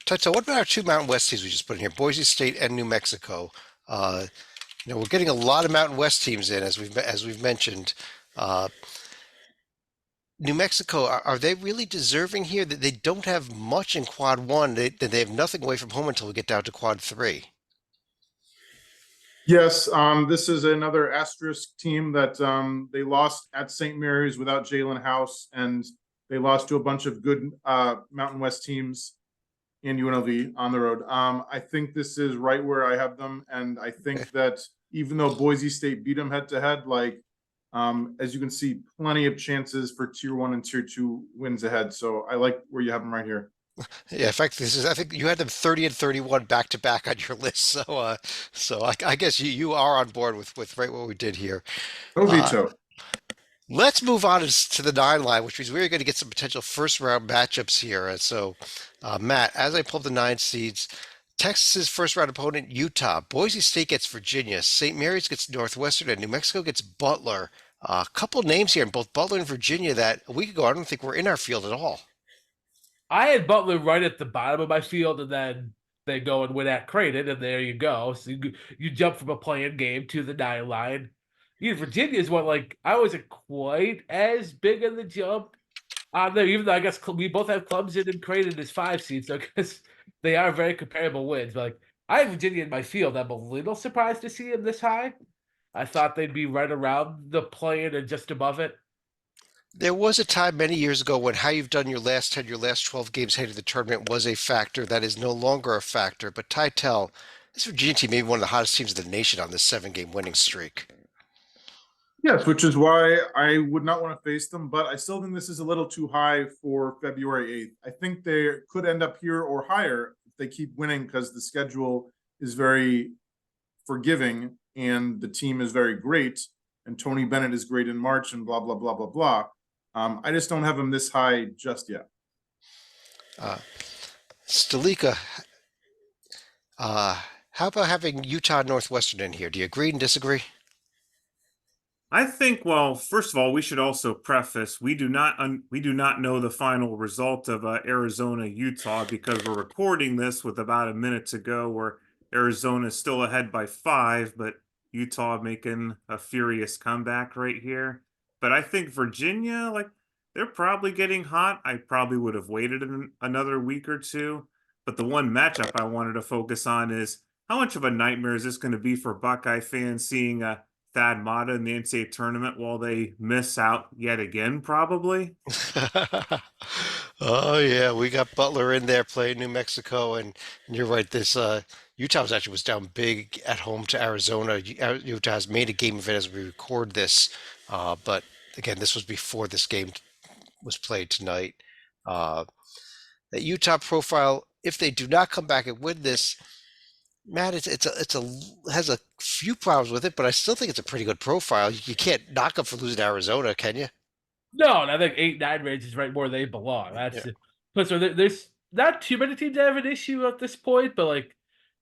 S1: Toto, what about our 2 Mountain West teams we just put in here, Boise State and New Mexico? We're getting a lot of Mountain West teams in, as we've mentioned. New Mexico, are they really deserving here? That they don't have much in quad 1. They have nothing away from home until we get down to quad 3.
S4: Yes, this is another asterisk team that they lost at St. Mary's without Jalen House, and they lost to a bunch of good Mountain West teams and UNLV on the road. I think this is right where I have them, and I think that even though Boise State beat them head to head, as you can see, plenty of chances for tier 1 and tier 2 wins ahead. So I like where you have them right here.
S1: Yeah, in fact, I think you had them 30 and 31 back to back on your list. So I guess you are on board with right what we did here.
S4: No veto.
S1: Let's move on to the 9 line, which means we're going to get some potential first round matchups here. And so, Matt, as I pull up the 9 seeds, Texas's first round opponent, Utah. Boise State gets Virginia. St. Mary's gets Northwestern, and New Mexico gets Butler. A couple names here in both Butler and Virginia that a week ago I don't think were in our field at all.
S3: I had Butler right at the bottom of my field, and then they go and win at Creighton, and there you go. So you jump from a playing game to the 9 line. Virginia is what, like, I wasn't quite as big of the jump on there, even though I guess we both have Clemson and Creighton as 5 seeds, so I guess they are very comparable wins. But like, I have Virginia in my field. I'm a little surprised to see them this high. I thought they'd be right around the play-in and just above it.
S1: There was a time many years ago when how you've done your last 10, your last 12 games heading to the tournament was a factor. That is no longer a factor. But Titel, this Virginia team may be one of the hottest teams of the nation on this 7-game winning streak.
S4: Yes, which is why I would not want to face them, but I still think this is a little too high for February 8th. I think they could end up here or higher if they keep winning because the schedule is very forgiving and the team is very great and Tony Bennett is great in March and blah, blah, blah, blah, blah. I just don't have them this high just yet.
S1: Stalika, how about having Utah Northwestern in here? Do you agree and disagree?
S2: I think, well, first of all, we should also preface we do not know the final result of Arizona Utah because we're recording this with about a minute to go, where Arizona is still ahead by 5, but Utah making a furious comeback right here. But I think Virginia, like, they're probably getting hot. I probably would have waited another week or two. But the one matchup I wanted to focus on is how much of a nightmare is this going to be for Buckeye fans seeing Thad Matta in the NCAA tournament while they miss out yet again, probably.
S1: Oh yeah, we got Butler in there playing New Mexico, and you're right. This Utah actually was down big at home to Arizona. Utah has made a game of it as we record this, but again, this was before this game was played tonight. That Utah profile, if they do not come back and win this, Matt, has a few problems with it, but I still think it's a pretty good profile. You can't knock them for losing to Arizona, can you?
S3: No, and I think 8-9 range is right where they belong. That's
S1: Yeah.
S3: but so there's not too many teams that have an issue at this point, but like,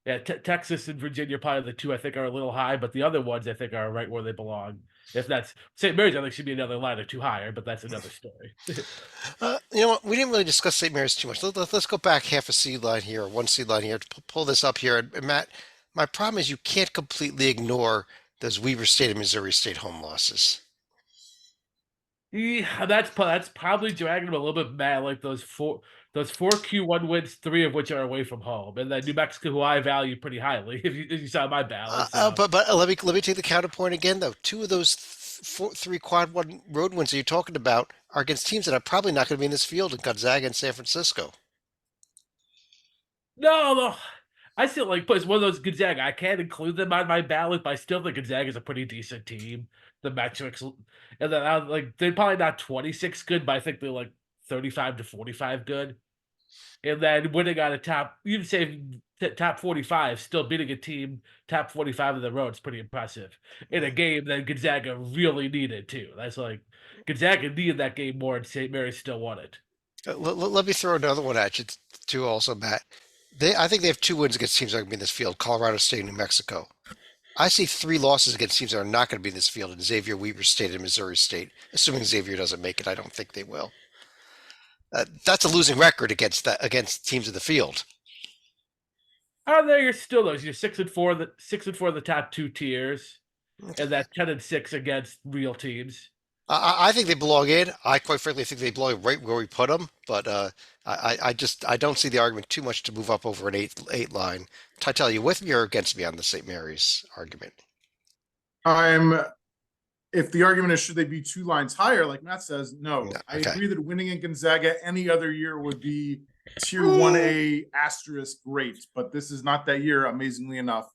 S3: yeah, Texas and Virginia probably the 2 I think are a little high, but the other ones I think are right where they belong. If that's St. Mary's, I think should be another line or 2 higher, but that's another story.
S1: You know what? We didn't really discuss St. Mary's too much. Let's go back half a seed line here, or 1 seed line here to pull this up here. And Matt, my problem is you can't completely ignore those Weber State and Missouri State home losses.
S3: Yeah, that's probably dragging them a little bit mad. Like those four Q1 wins, 3 of which are away from home, and then New Mexico, who I value pretty highly. If you saw my ballot,
S1: But let me take the counterpoint again though. 2 of those 3 quad 1 road wins that you're talking about are against teams that are probably not going to be in this field in Gonzaga and San Francisco.
S3: no, I still like, but it's one of those Gonzaga. I can't include them on my ballot, but I still think Gonzaga is a pretty decent team. The metrics, and then like they're probably not 26 good, but I think they're like 35 to 45 good. And then winning on a top, you'd say top 45, still beating a team top 45 of the road is pretty impressive in a game that Gonzaga really needed too. That's like Gonzaga needed that game more, and St. Mary's still won it.
S1: Let me throw another one at you too, also, Matt. I think they have 2 wins against teams that are going to be in this field: Colorado State and New Mexico. I see 3 losses against teams that are not going to be in this field: in Xavier, Weber State, and Missouri State. Assuming Xavier doesn't make it, I don't think they will. That's a losing record against teams in the field.
S3: Oh, there you're still those. You're 6-4, the 6-4 of the top 2 tiers, and that 10-6 against real teams.
S1: I think they belong in. I quite frankly think they belong right where we put them, but I don't see the argument too much to move up over an 8 line. Titel, you with me or against me on the St. Mary's argument?
S4: If the argument is should they be 2 lines higher, like Matt says, no.
S1: No,
S4: I
S1: okay.
S4: agree that winning in Gonzaga any other year would be tier 1A asterisk great, but this is not that year, amazingly enough.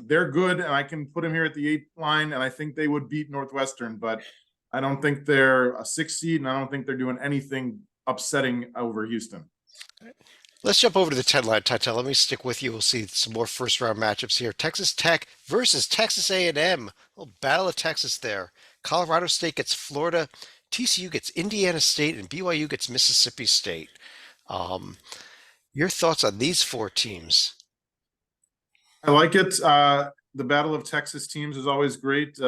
S4: They're good, and I can put them here at the 8th line, and I think they would beat Northwestern, but I don't think they're a 6 seed, and I don't think they're doing anything upsetting over Houston.
S1: Let's jump over to the 10 line, Titel. Let me stick with you. We'll see some more first-round matchups here. Texas Tech versus Texas A&M. A little battle of Texas there. Colorado State gets Florida. TCU gets Indiana State, and BYU gets Mississippi State. Your thoughts on these 4 teams?
S4: I like it. The battle of Texas teams is always great.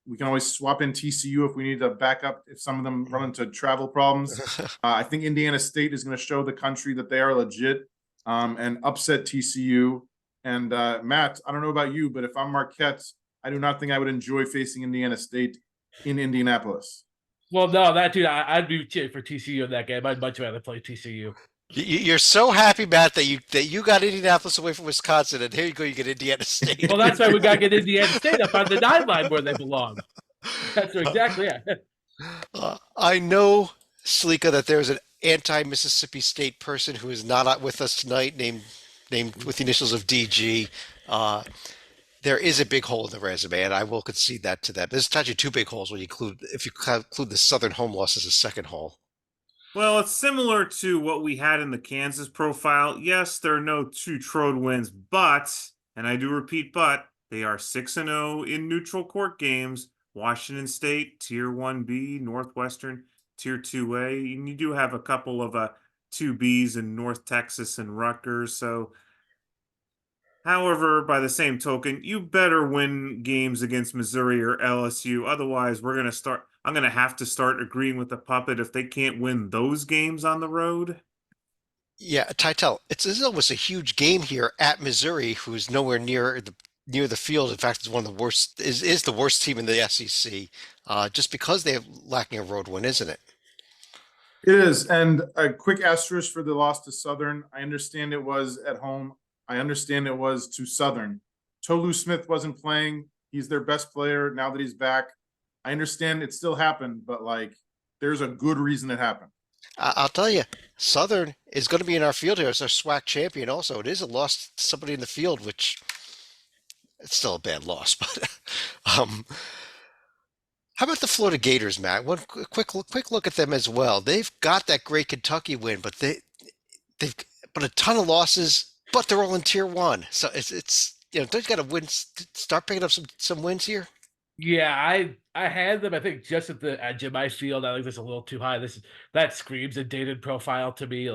S4: We can always swap in TCU if we need a backup if some of them run into travel problems. I think Indiana State is going to show the country that they are legit. and upset TCU. And Matt, I don't know about you, but if I'm Marquette, I do not think I would enjoy facing Indiana State in Indianapolis.
S3: Well, no, that dude, I'd be cheering for TCU in that game. I'd much rather play TCU.
S1: You're so happy, Matt, that you got Indianapolis away from Wisconsin, and here you go, you get Indiana State.
S3: Well, that's why we got to get Indiana State up on the 9 line where they belong. That's exactly it.
S1: I know, Slika, that there's an anti-Mississippi State person who is not with us tonight, named with the initials of DG. There is a big hole in the resume, and I will concede that to them. There's actually two big holes when you include the Southern home loss as a second hole.
S2: Well, it's similar to what we had in the Kansas profile. Yes, there are no 2 Trode wins, but, and I do repeat, but, they are 6-0 in neutral court games. Washington State, Tier 1B, Northwestern, Tier 2A, and you do have a couple of 2Bs in North Texas and Rutgers. So, however, by the same token, you better win games against Missouri or LSU. Otherwise, I'm going to have to start agreeing with the puppet if they can't win those games on the road.
S1: Yeah, Titel, it's almost a huge game here at Missouri, who's nowhere near the field. In fact, it's one of the worst, is the worst team in the SEC, just because they're lacking a road win, isn't it?
S4: It is. And a quick asterisk for the loss to Southern. I understand it was at home. I understand it was to Southern. Tolu Smith wasn't playing. He's their best player now that he's back. I understand it still happened, but there's a good reason it happened.
S1: I'll tell you, Southern is going to be in our field here as our SWAC champion. Also, it is a loss to somebody in the field, which it's still a bad loss. But how about the Florida Gators, Matt? One quick look at them as well. They've got that great Kentucky win, but they've a ton of losses, but they're all in Tier 1. So it's don't you got to win? Start picking up some wins here.
S3: Yeah, I had them. I think just at the edge of my field. I think this is a little too high. That screams a dated profile to me.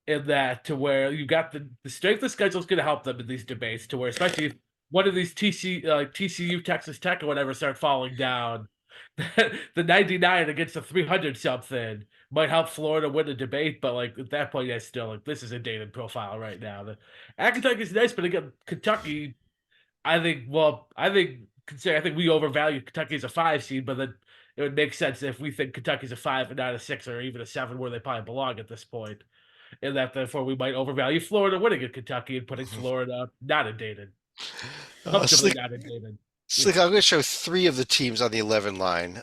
S3: In that, to where you got the strength of schedule is going to help them in these debates. To where, especially if one of these TCU, Texas Tech, or whatever start falling down, the 99 against the 300 something might help Florida win a debate. But at that point, yeah, still this is a dated profile right now. Kentucky is nice, but again, Kentucky, I think we overvalue Kentucky as a 5 seed, but then it would make sense if we think Kentucky's a 5 and not a 6 or even a 7, where they probably belong at this point. And that therefore we might overvalue Florida winning at Kentucky and putting Florida not indicted. Comfortably not indicted.
S1: Slick, I'm going to show 3 of the teams on the 11 line.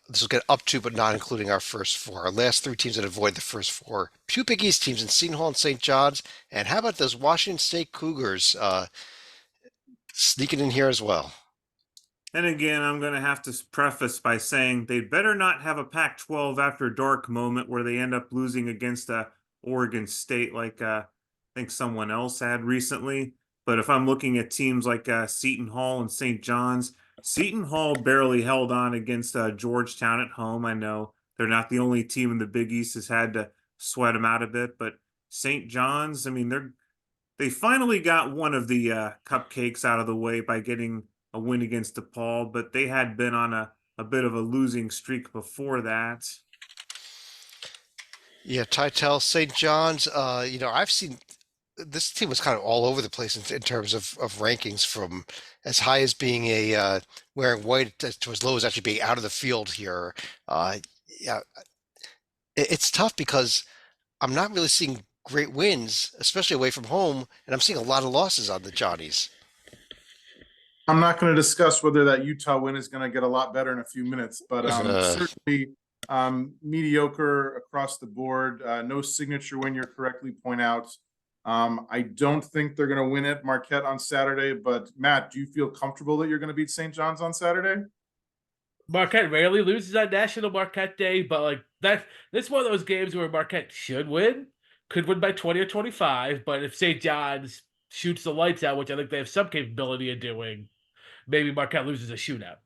S1: This will get up to, but not including our first 4. Our last 3 teams that avoid the first 4. 2 Big East teams in Seton Hall and St. John's. And how about those Washington State Cougars sneaking in here as well?
S2: And again, I'm going to have to preface by saying they better not have a Pac-12 after dark moment where they end up losing against Oregon State like I think someone else had recently. But if I'm looking at teams like Seton Hall and St. John's, Seton Hall barely held on against Georgetown at home. I know they're not the only team in the Big East has had to sweat them out a bit, but St. John's, I mean, they finally got one of the cupcakes out of the way by getting a win against DePaul, but they had been on a bit of a losing streak before that.
S1: Yeah, Titel, St. John's, I've seen this team was kind of all over the place in terms of rankings, from as high as being wearing white to as low as actually being out of the field here. It's tough because I'm not really seeing great wins, especially away from home, and I'm seeing a lot of losses on the Johnnies.
S4: I'm not going to discuss whether that Utah win is going to get a lot better in a few minutes, but certainly mediocre across the board. No signature win, you correctly point out. I don't think they're going to win at Marquette on Saturday, but Matt, do you feel comfortable that you're going to beat St. John's on Saturday?
S3: Marquette rarely loses on National Marquette Day, but that's one of those games where Marquette should win, could win by 20 or 25, but if St. John's shoots the lights out, which I think they have some capability of doing, maybe Marquette loses a shootout.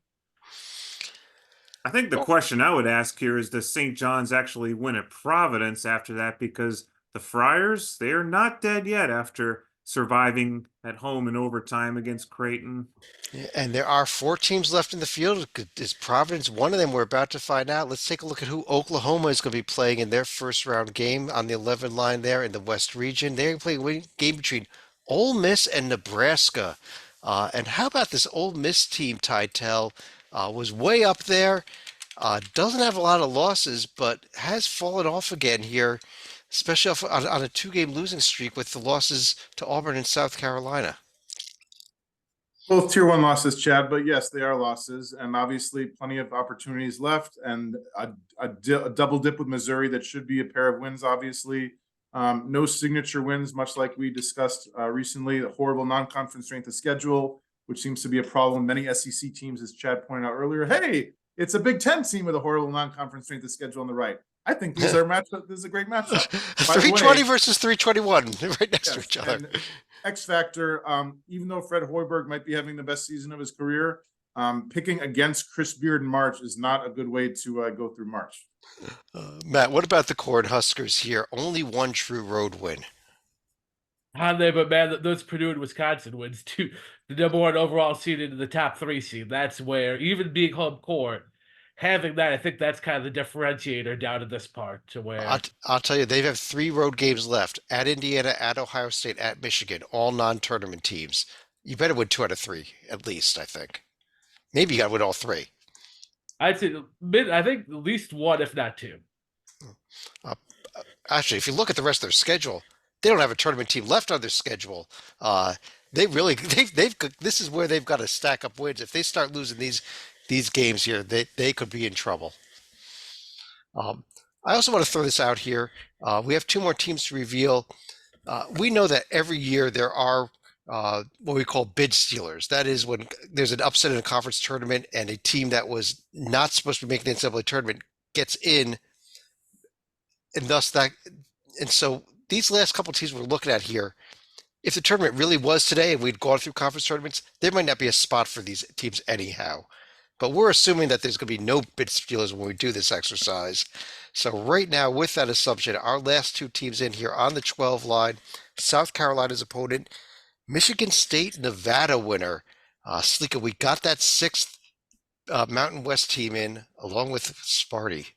S2: I think the question I would ask here is, does St. John's actually win at Providence after that? Because the Friars, they are not dead yet after surviving at home in overtime against Creighton.
S1: Yeah, and there are 4 teams left in the field. Is Providence one of them? We're about to find out. Let's take a look at who Oklahoma is going to be playing in their first round game on the 11 line there in the West region. They're playing a game between Ole Miss and Nebraska. And how about this Ole Miss team, Tytel? Was way up there. Doesn't have a lot of losses, but has fallen off again here, especially on a 2-game losing streak with the losses to Auburn and South Carolina.
S4: Both tier 1 losses, Chad, but yes, they are losses, and obviously plenty of opportunities left, and a double dip with Missouri that should be a pair of wins, obviously. No signature wins, much like we discussed recently. The horrible non-conference strength of schedule, which seems to be a problem. Many SEC teams, as Chad pointed out earlier, hey, it's a Big Ten team with a horrible non-conference strength of schedule on the right. I think these are matchup. This is a great matchup.
S1: 320 versus 321, right next to
S4: Yes,
S1: each other.
S4: and X factor. Even though Fred Hoiberg might be having the best season of his career, picking against Chris Beard in March is not a good way to go through March.
S1: Matt, what about the Cornhuskers here? Only one true road win.
S3: But man, those Purdue and Wisconsin wins too. The number 1 overall seed into the top 3 seed. That's where, even being home court, having that, I think that's kind of the differentiator down to this part to where
S1: I'll tell you, they have 3 road games left at Indiana, at Ohio State, at Michigan, all non-tournament teams. You better win 2 out of 3, at least, I think. Maybe you got to win all 3.
S3: I'd say I think at least 1, if not 2.
S1: Actually, if you look at the rest of their schedule, they don't have a tournament team left on their schedule. This is where they've got to stack up wins. If they start losing these games here, they could be in trouble. I also want to throw this out here. We have 2 more teams to reveal. We know that every year there are what we call bid stealers. That is when there's an upset in a conference tournament and a team that was not supposed to be making the NCAA tournament gets in, and so these last couple teams we're looking at here, if the tournament really was today and we'd gone through conference tournaments, there might not be a spot for these teams anyhow. But we're assuming that there's going to be no bid stealers when we do this exercise. So right now, with that assumption, our last 2 teams in here on the 12 line, South Carolina's opponent, Michigan State, Nevada winner. Sleeka, we got that 6th Mountain West team in, along with Sparty.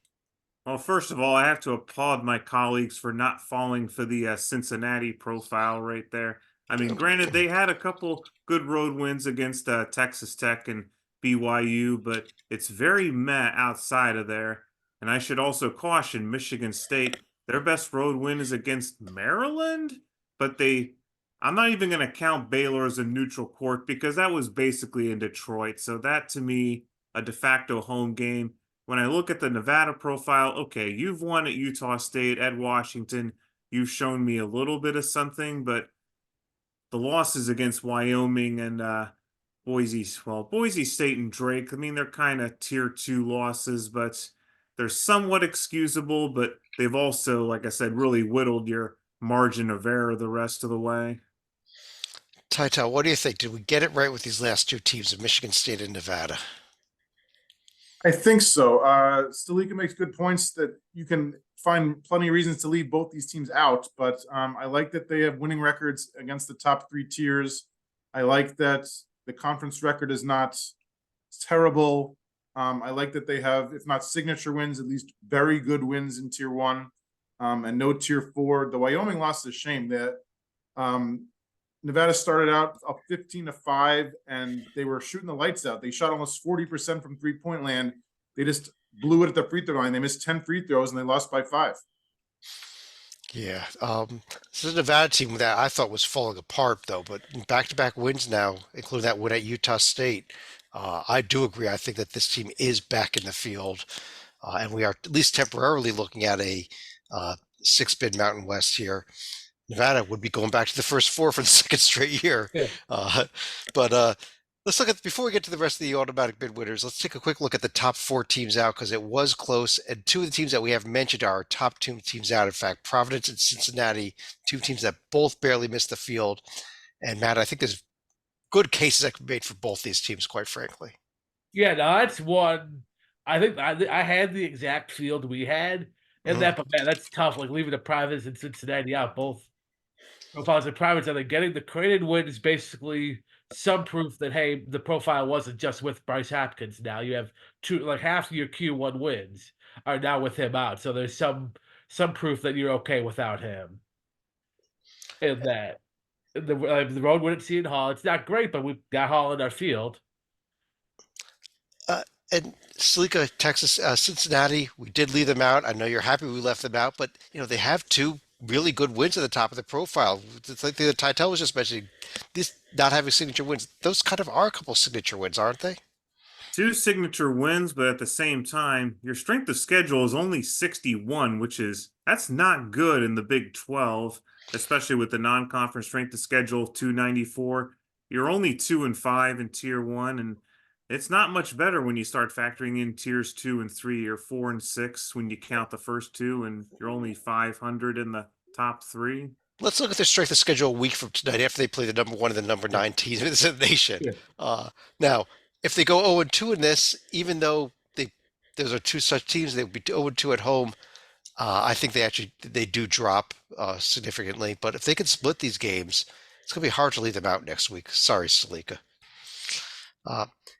S2: Well, first of all, I have to applaud my colleagues for not falling for the Cincinnati profile right there. I mean, granted, they had a couple good road wins against Texas Tech and BYU, but it's very meh outside of there. And I should also caution Michigan State, their best road win is against Maryland, but I'm not even going to count Baylor as a neutral court because that was basically in Detroit. So that, to me, a de facto home game. When I look at the Nevada profile, okay, you've won at Utah State, at Washington. You've shown me a little bit of something, but the losses against Wyoming and Boise State and Drake, I mean, they're kind of tier 2 losses, but they're somewhat excusable, but they've also, like I said, really whittled your margin of error the rest of the way.
S1: Tytel, what do you think? Did we get it right with these last 2 teams of Michigan State and Nevada?
S4: I think so. Stalika makes good points that you can find plenty of reasons to leave both these teams out, but I like that they have winning records against the top 3 tiers. I like that the conference record is not terrible. I like that they have, if not signature wins, at least very good wins in tier 1, and no tier 4. The Wyoming loss is a shame. That Nevada started out up 15-5, and they were shooting the lights out. They shot almost 40% from 3-point land. They just blew it at the free throw line. They missed 10 free throws, and they lost by 5.
S1: Yeah. This is a Nevada team that I thought was falling apart, though, but back-to-back wins now, including that win at Utah State. I do agree. I think that this team is back in the field, and we are at least temporarily looking at a 6-bid Mountain West here. Nevada would be going back to the first 4 for the 2nd straight year.
S3: Yeah.
S1: But let's look at, before we get to the rest of the automatic bid winners, let's take a quick look at the top 4 teams out because it was close. And 2 of the teams that we have mentioned are our top 2 teams out. In fact, Providence and Cincinnati, 2 teams that both barely missed the field. And Matt, I think there's good cases that can be made for both these teams, quite frankly.
S3: Yeah, no, that's one. I think I had the exact field we had in that, but man, that's tough. Like leaving the Providence and Cincinnati out both. profiles and privates, and then getting the Creighton win is basically some proof that, hey, the profile wasn't just with Bryce Hopkins. Now you have half of your Q1 wins are now with him out. So there's some proof that you're okay without him. And that the road win at Seton Hall, it's not great, but we've got Hall in our field.
S1: And Salika, Texas, Cincinnati, we did leave them out. I know you're happy we left them out, but they have two really good wins at the top of the profile. It's like the Titel was just mentioning, this not having signature wins. Those kind of are a couple signature wins, aren't they?
S2: 2 signature wins, but at the same time, your strength of schedule is only 61, that's not good in the Big 12, especially with the non-conference strength of schedule 294. You're only 2-5 in Tier 1, and it's not much better when you start factoring in Tiers 2 and 3 or 4 and 6 when you count the first two, and you're only 500 in the top 3.
S1: Let's look at their strength of schedule a week from tonight after they play the number 1 and the number 9 teams in the nation.
S3: Yeah.
S1: Now, if they go 0-2 in this, even though those are two such teams, they would be 0-2 at home. I think they do drop significantly. But if they can split these games, it's going to be hard to leave them out next week. Sorry, Salika.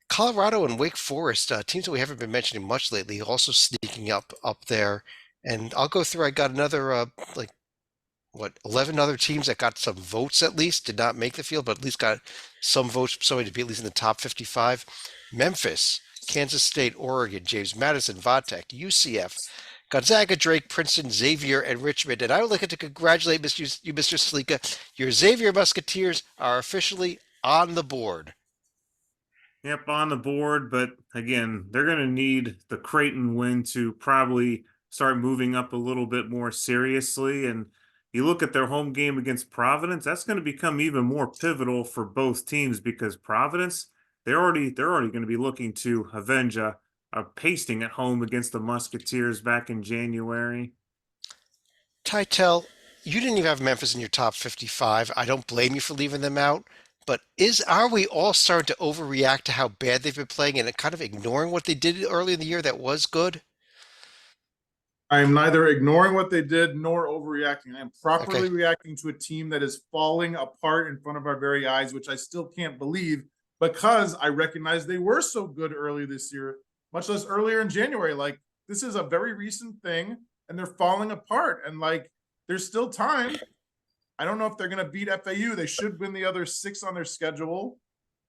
S1: Colorado and Wake Forest, teams that we haven't been mentioning much lately, also sneaking up there. And I'll go through. I got another 11 other teams that got some votes at least, did not make the field, but at least got some votes, somebody to be at least in the top 55. Memphis, Kansas State, Oregon, James Madison, Vatech, UCF, Gonzaga, Drake, Princeton, Xavier, and Richmond. And I would like to congratulate you, Mr. Salika. Your Xavier Musketeers are officially on the board.
S2: Yep, on the board, but again, they're going to need the Creighton win to probably start moving up a little bit more seriously. And you look at their home game against Providence, that's going to become even more pivotal for both teams because Providence, they're already going to be looking to avenge a pasting at home against the Musketeers back in January.
S1: Titel, you didn't even have Memphis in your top 55. I don't blame you for leaving them out. But are we all starting to overreact to how bad they've been playing and kind of ignoring what they did early in the year that was good?
S4: I am neither ignoring what they did nor overreacting. I am properly reacting to a team that is falling apart in front of our very eyes, which I still can't believe because I recognize they were so good early this year, much less earlier in January. Like, this is a very recent thing and they're falling apart. And there's still time. I don't know if they're going to beat FAU. They should win the other 6 on their schedule.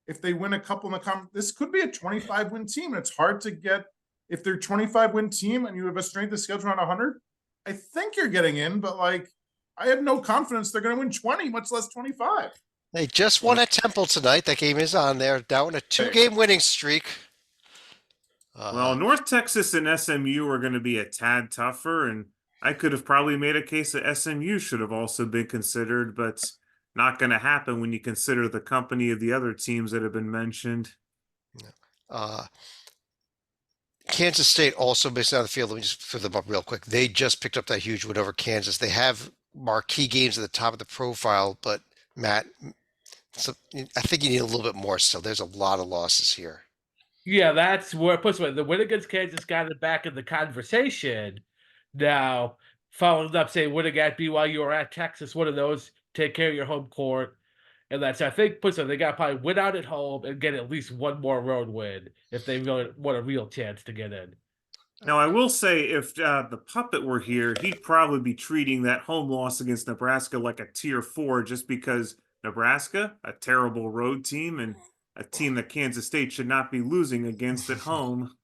S4: If they win a couple in the conference, this could be a 25-win team. And it's hard to get, if they're 25-win team and you have a strength of schedule around 100, I think you're getting in, but I have no confidence they're going to win 20, much less 25.
S1: They just won at Temple tonight. That game is on there. Down a 2-game winning streak.
S2: Well, North Texas and SMU are going to be a tad tougher, and I could have probably made a case that SMU should have also been considered, but not going to happen when you consider the company of the other teams that have been mentioned.
S1: Kansas State also missed out of the field. Let me just fill them up real quick. They just picked up that huge win over Kansas. They have marquee games at the top of the profile, but Matt, I think you need a little bit more still. There's a lot of losses here.
S3: Yeah, that's where it puts the win against Kansas got it back in the conversation. Now, following up, say winning at BYU or at Texas, one of those, take care of your home court. And that's, I think, puts them, they got to probably win out at home and get at least one more road win if they really want a real chance to get in.
S2: Now, I will say, if the puppet were here, he'd probably be treating that home loss against Nebraska like a Tier 4 just because Nebraska, a terrible road team, and a team that Kansas State should not be losing against at home.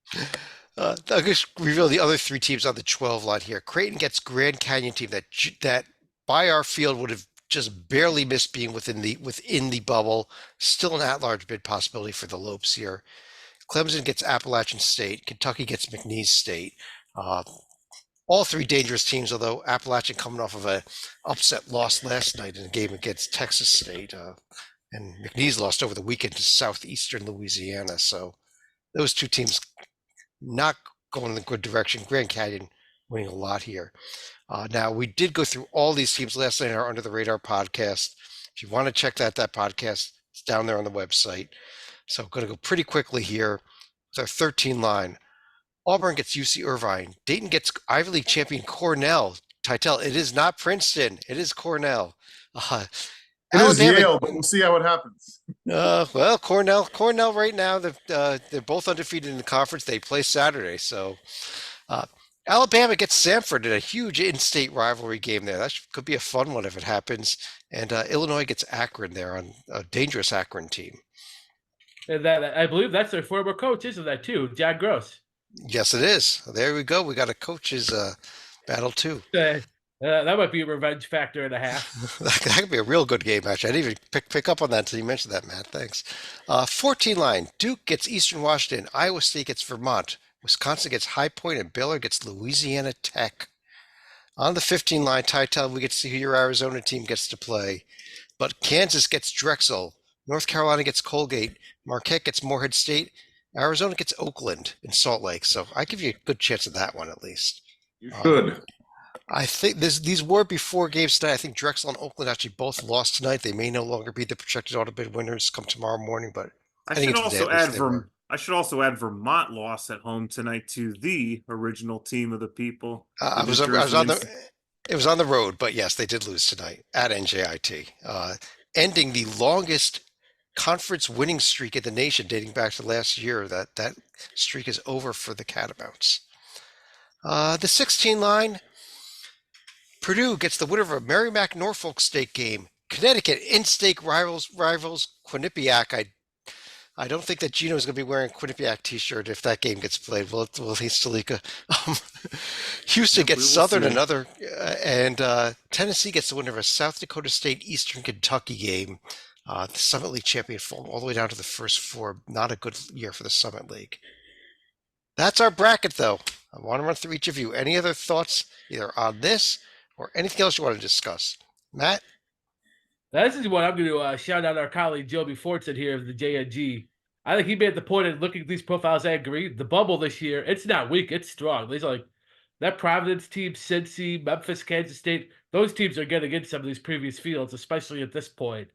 S1: I'll just reveal the other 3 teams on the 12 line here. Creighton gets Grand Canyon team that by our field would have just barely missed being within the bubble. Still an at-large bid possibility for the Lopes here. Clemson gets Appalachian State. Kentucky gets McNeese State. All 3 dangerous teams, although Appalachian coming off of a upset loss last night in a game against Texas State. And McNeese lost over the weekend to Southeastern Louisiana. So those 2 teams not going in the good direction. Grand Canyon winning a lot here. Now, we did go through all these teams last night in our Under the Radar podcast. If you want to check that podcast, it's down there on the website. So I'm going to go pretty quickly here with our 13 line. Auburn gets UC Irvine. Dayton gets Ivy League champion Cornell. Titel, it is not Princeton. It is Cornell. Uh,
S4: It is
S1: Alabama,
S4: Yale, but we'll see how it happens.
S1: well, Cornell right now, they're both undefeated in the conference. They play Saturday, so uh, Alabama gets Samford in a huge in-state rivalry game there. Could be a fun one if it happens. And Illinois gets Akron there on a dangerous Akron team.
S3: And that I believe that's their former coach, isn't that too? Jack Gross.
S1: Yes, it is. There we go. We got a coaches battle too.
S3: That might be a revenge factor and a half.
S1: That could be a real good game, actually. I didn't even pick up on that until you mentioned that, Matt. Thanks. 14 line. Duke gets Eastern Washington. Iowa State gets Vermont. Wisconsin gets High Point, and Baylor gets Louisiana Tech. On the 15 line, Title, we get to see who your Arizona team gets to play. But Kansas gets Drexel. North Carolina gets Colgate. Marquette gets Morehead State. Arizona gets Oakland in Salt Lake. So I give you a good chance of that one at least.
S4: You should.
S1: I think these were before games tonight. I think Drexel and Oakland actually both lost tonight. They may no longer be the projected auto bid winners come tomorrow morning, but
S2: I
S1: think
S2: should
S1: it's
S2: also
S1: today, at least
S2: add
S1: they were.
S2: I should also add Vermont loss at home tonight to the original team of the people.
S1: I
S2: the
S1: was
S2: New
S1: on
S2: Jersey
S1: the it was on the road, but yes, they did lose tonight at NJIT, ending the longest conference winning streak in the nation dating back to last year. That streak is over for the Catamounts. The 16 line. Purdue gets the winner of a Merrimack Norfolk State game. Connecticut in-state rivals Quinnipiac. I don't think that Gino is going to be wearing a Quinnipiac T-shirt if that game gets played. Will he, Stalika? Houston
S2: Yeah, we
S1: gets
S2: will
S1: Southern,
S2: see.
S1: and Tennessee gets the winner of a South Dakota State Eastern Kentucky game. The Summit League champion fall all the way down to the first four. Not a good year for the Summit League. That's our bracket, though. I want to run through each of you. Any other thoughts either on this or anything else you want to discuss? Matt?
S3: This is what I'm going to shout out our colleague Joby Fortson here of the JNG. I think he made the point of looking at these profiles. I agree. The bubble this year, it's not weak, it's strong. There's like that Providence team, Cincy, Memphis, Kansas State. Those teams are getting in some of these previous fields, especially at this point.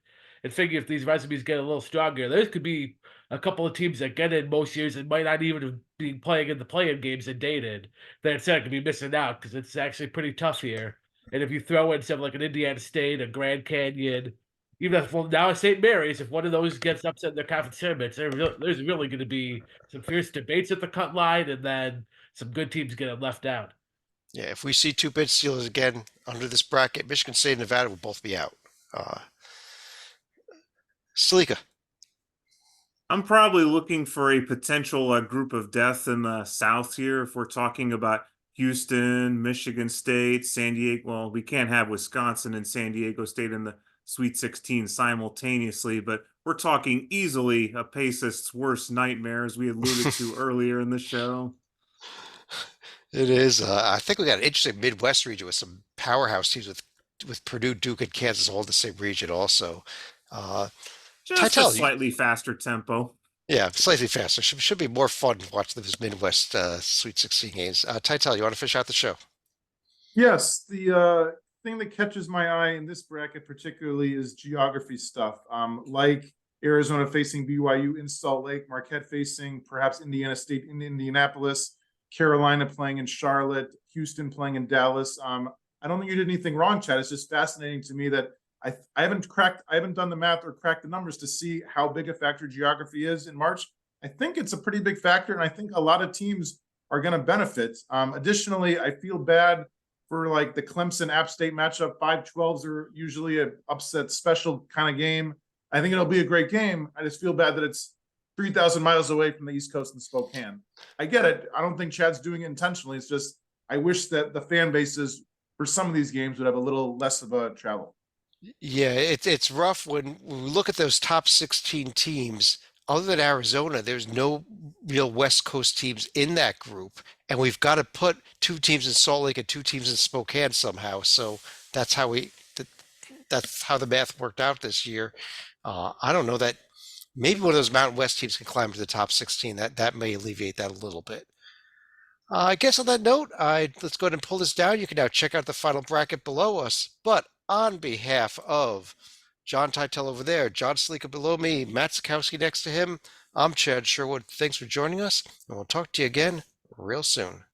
S3: And figure if these resumes get a little stronger, there could be a couple of teams that get in most years and might not even be playing in the play-in games and dated. That instead could be missing out because it's actually pretty tough here. And if you throw in something like an Indiana State, a Grand Canyon, even if now St. Mary's, if one of those gets upset in their conference tournaments, there's really going to be some fierce debates at the cut line, and then some good teams getting left out.
S1: Yeah, if we see two bid stealers again under this bracket, Michigan State and Nevada will both be out. Salika.
S2: I'm probably looking for a potential group of death in the South here. If we're talking about Houston, Michigan State, San Diego. Well, we can't have Wisconsin and San Diego State in the Sweet 16 simultaneously, but we're talking easily a Pacist's worst nightmare, as we alluded to earlier in the show.
S1: It is. I think we got an interesting Midwest region with some powerhouse teams with Purdue, Duke, and Kansas all in the same region also.
S2: Just
S1: Titel,
S2: a slightly faster tempo.
S1: Yeah, slightly faster. Should be more fun to watch those Midwest Sweet 16 games. Titel, you want to finish out the show?
S4: Yes, the thing that catches my eye in this bracket particularly is geography stuff. Like Arizona facing BYU in Salt Lake, Marquette facing perhaps Indiana State in Indianapolis, Carolina playing in Charlotte, Houston playing in Dallas. I don't think you did anything wrong, Chad. It's just fascinating to me that I haven't done the math or cracked the numbers to see how big a factor geography is in March. I think it's a pretty big factor, and I think a lot of teams are going to benefit. Additionally, I feel bad for like the Clemson App State matchup. 5-12s are usually an upset special kind of game. I think it'll be a great game. I just feel bad that it's 3,000 miles away from the East Coast in Spokane. I get it. I don't think Chad's doing it intentionally. It's just I wish that the fan bases for some of these games would have a little less of a travel.
S1: Yeah, it's rough when we look at those top 16 teams. Other than Arizona, there's no real West Coast teams in that group, and we've got to put two teams in Salt Lake and two teams in Spokane somehow. So that's how that's how the math worked out this year. I don't know that maybe one of those Mountain West teams can climb to the top 16. That may alleviate that a little bit. I guess on that note, let's go ahead and pull this down. You can now check out the final bracket below us. But on behalf of John Titel over there, John Salika below me, Matt Sikowski next to him, I'm Chad Sherwood. Thanks for joining us, and we'll talk to you again real soon.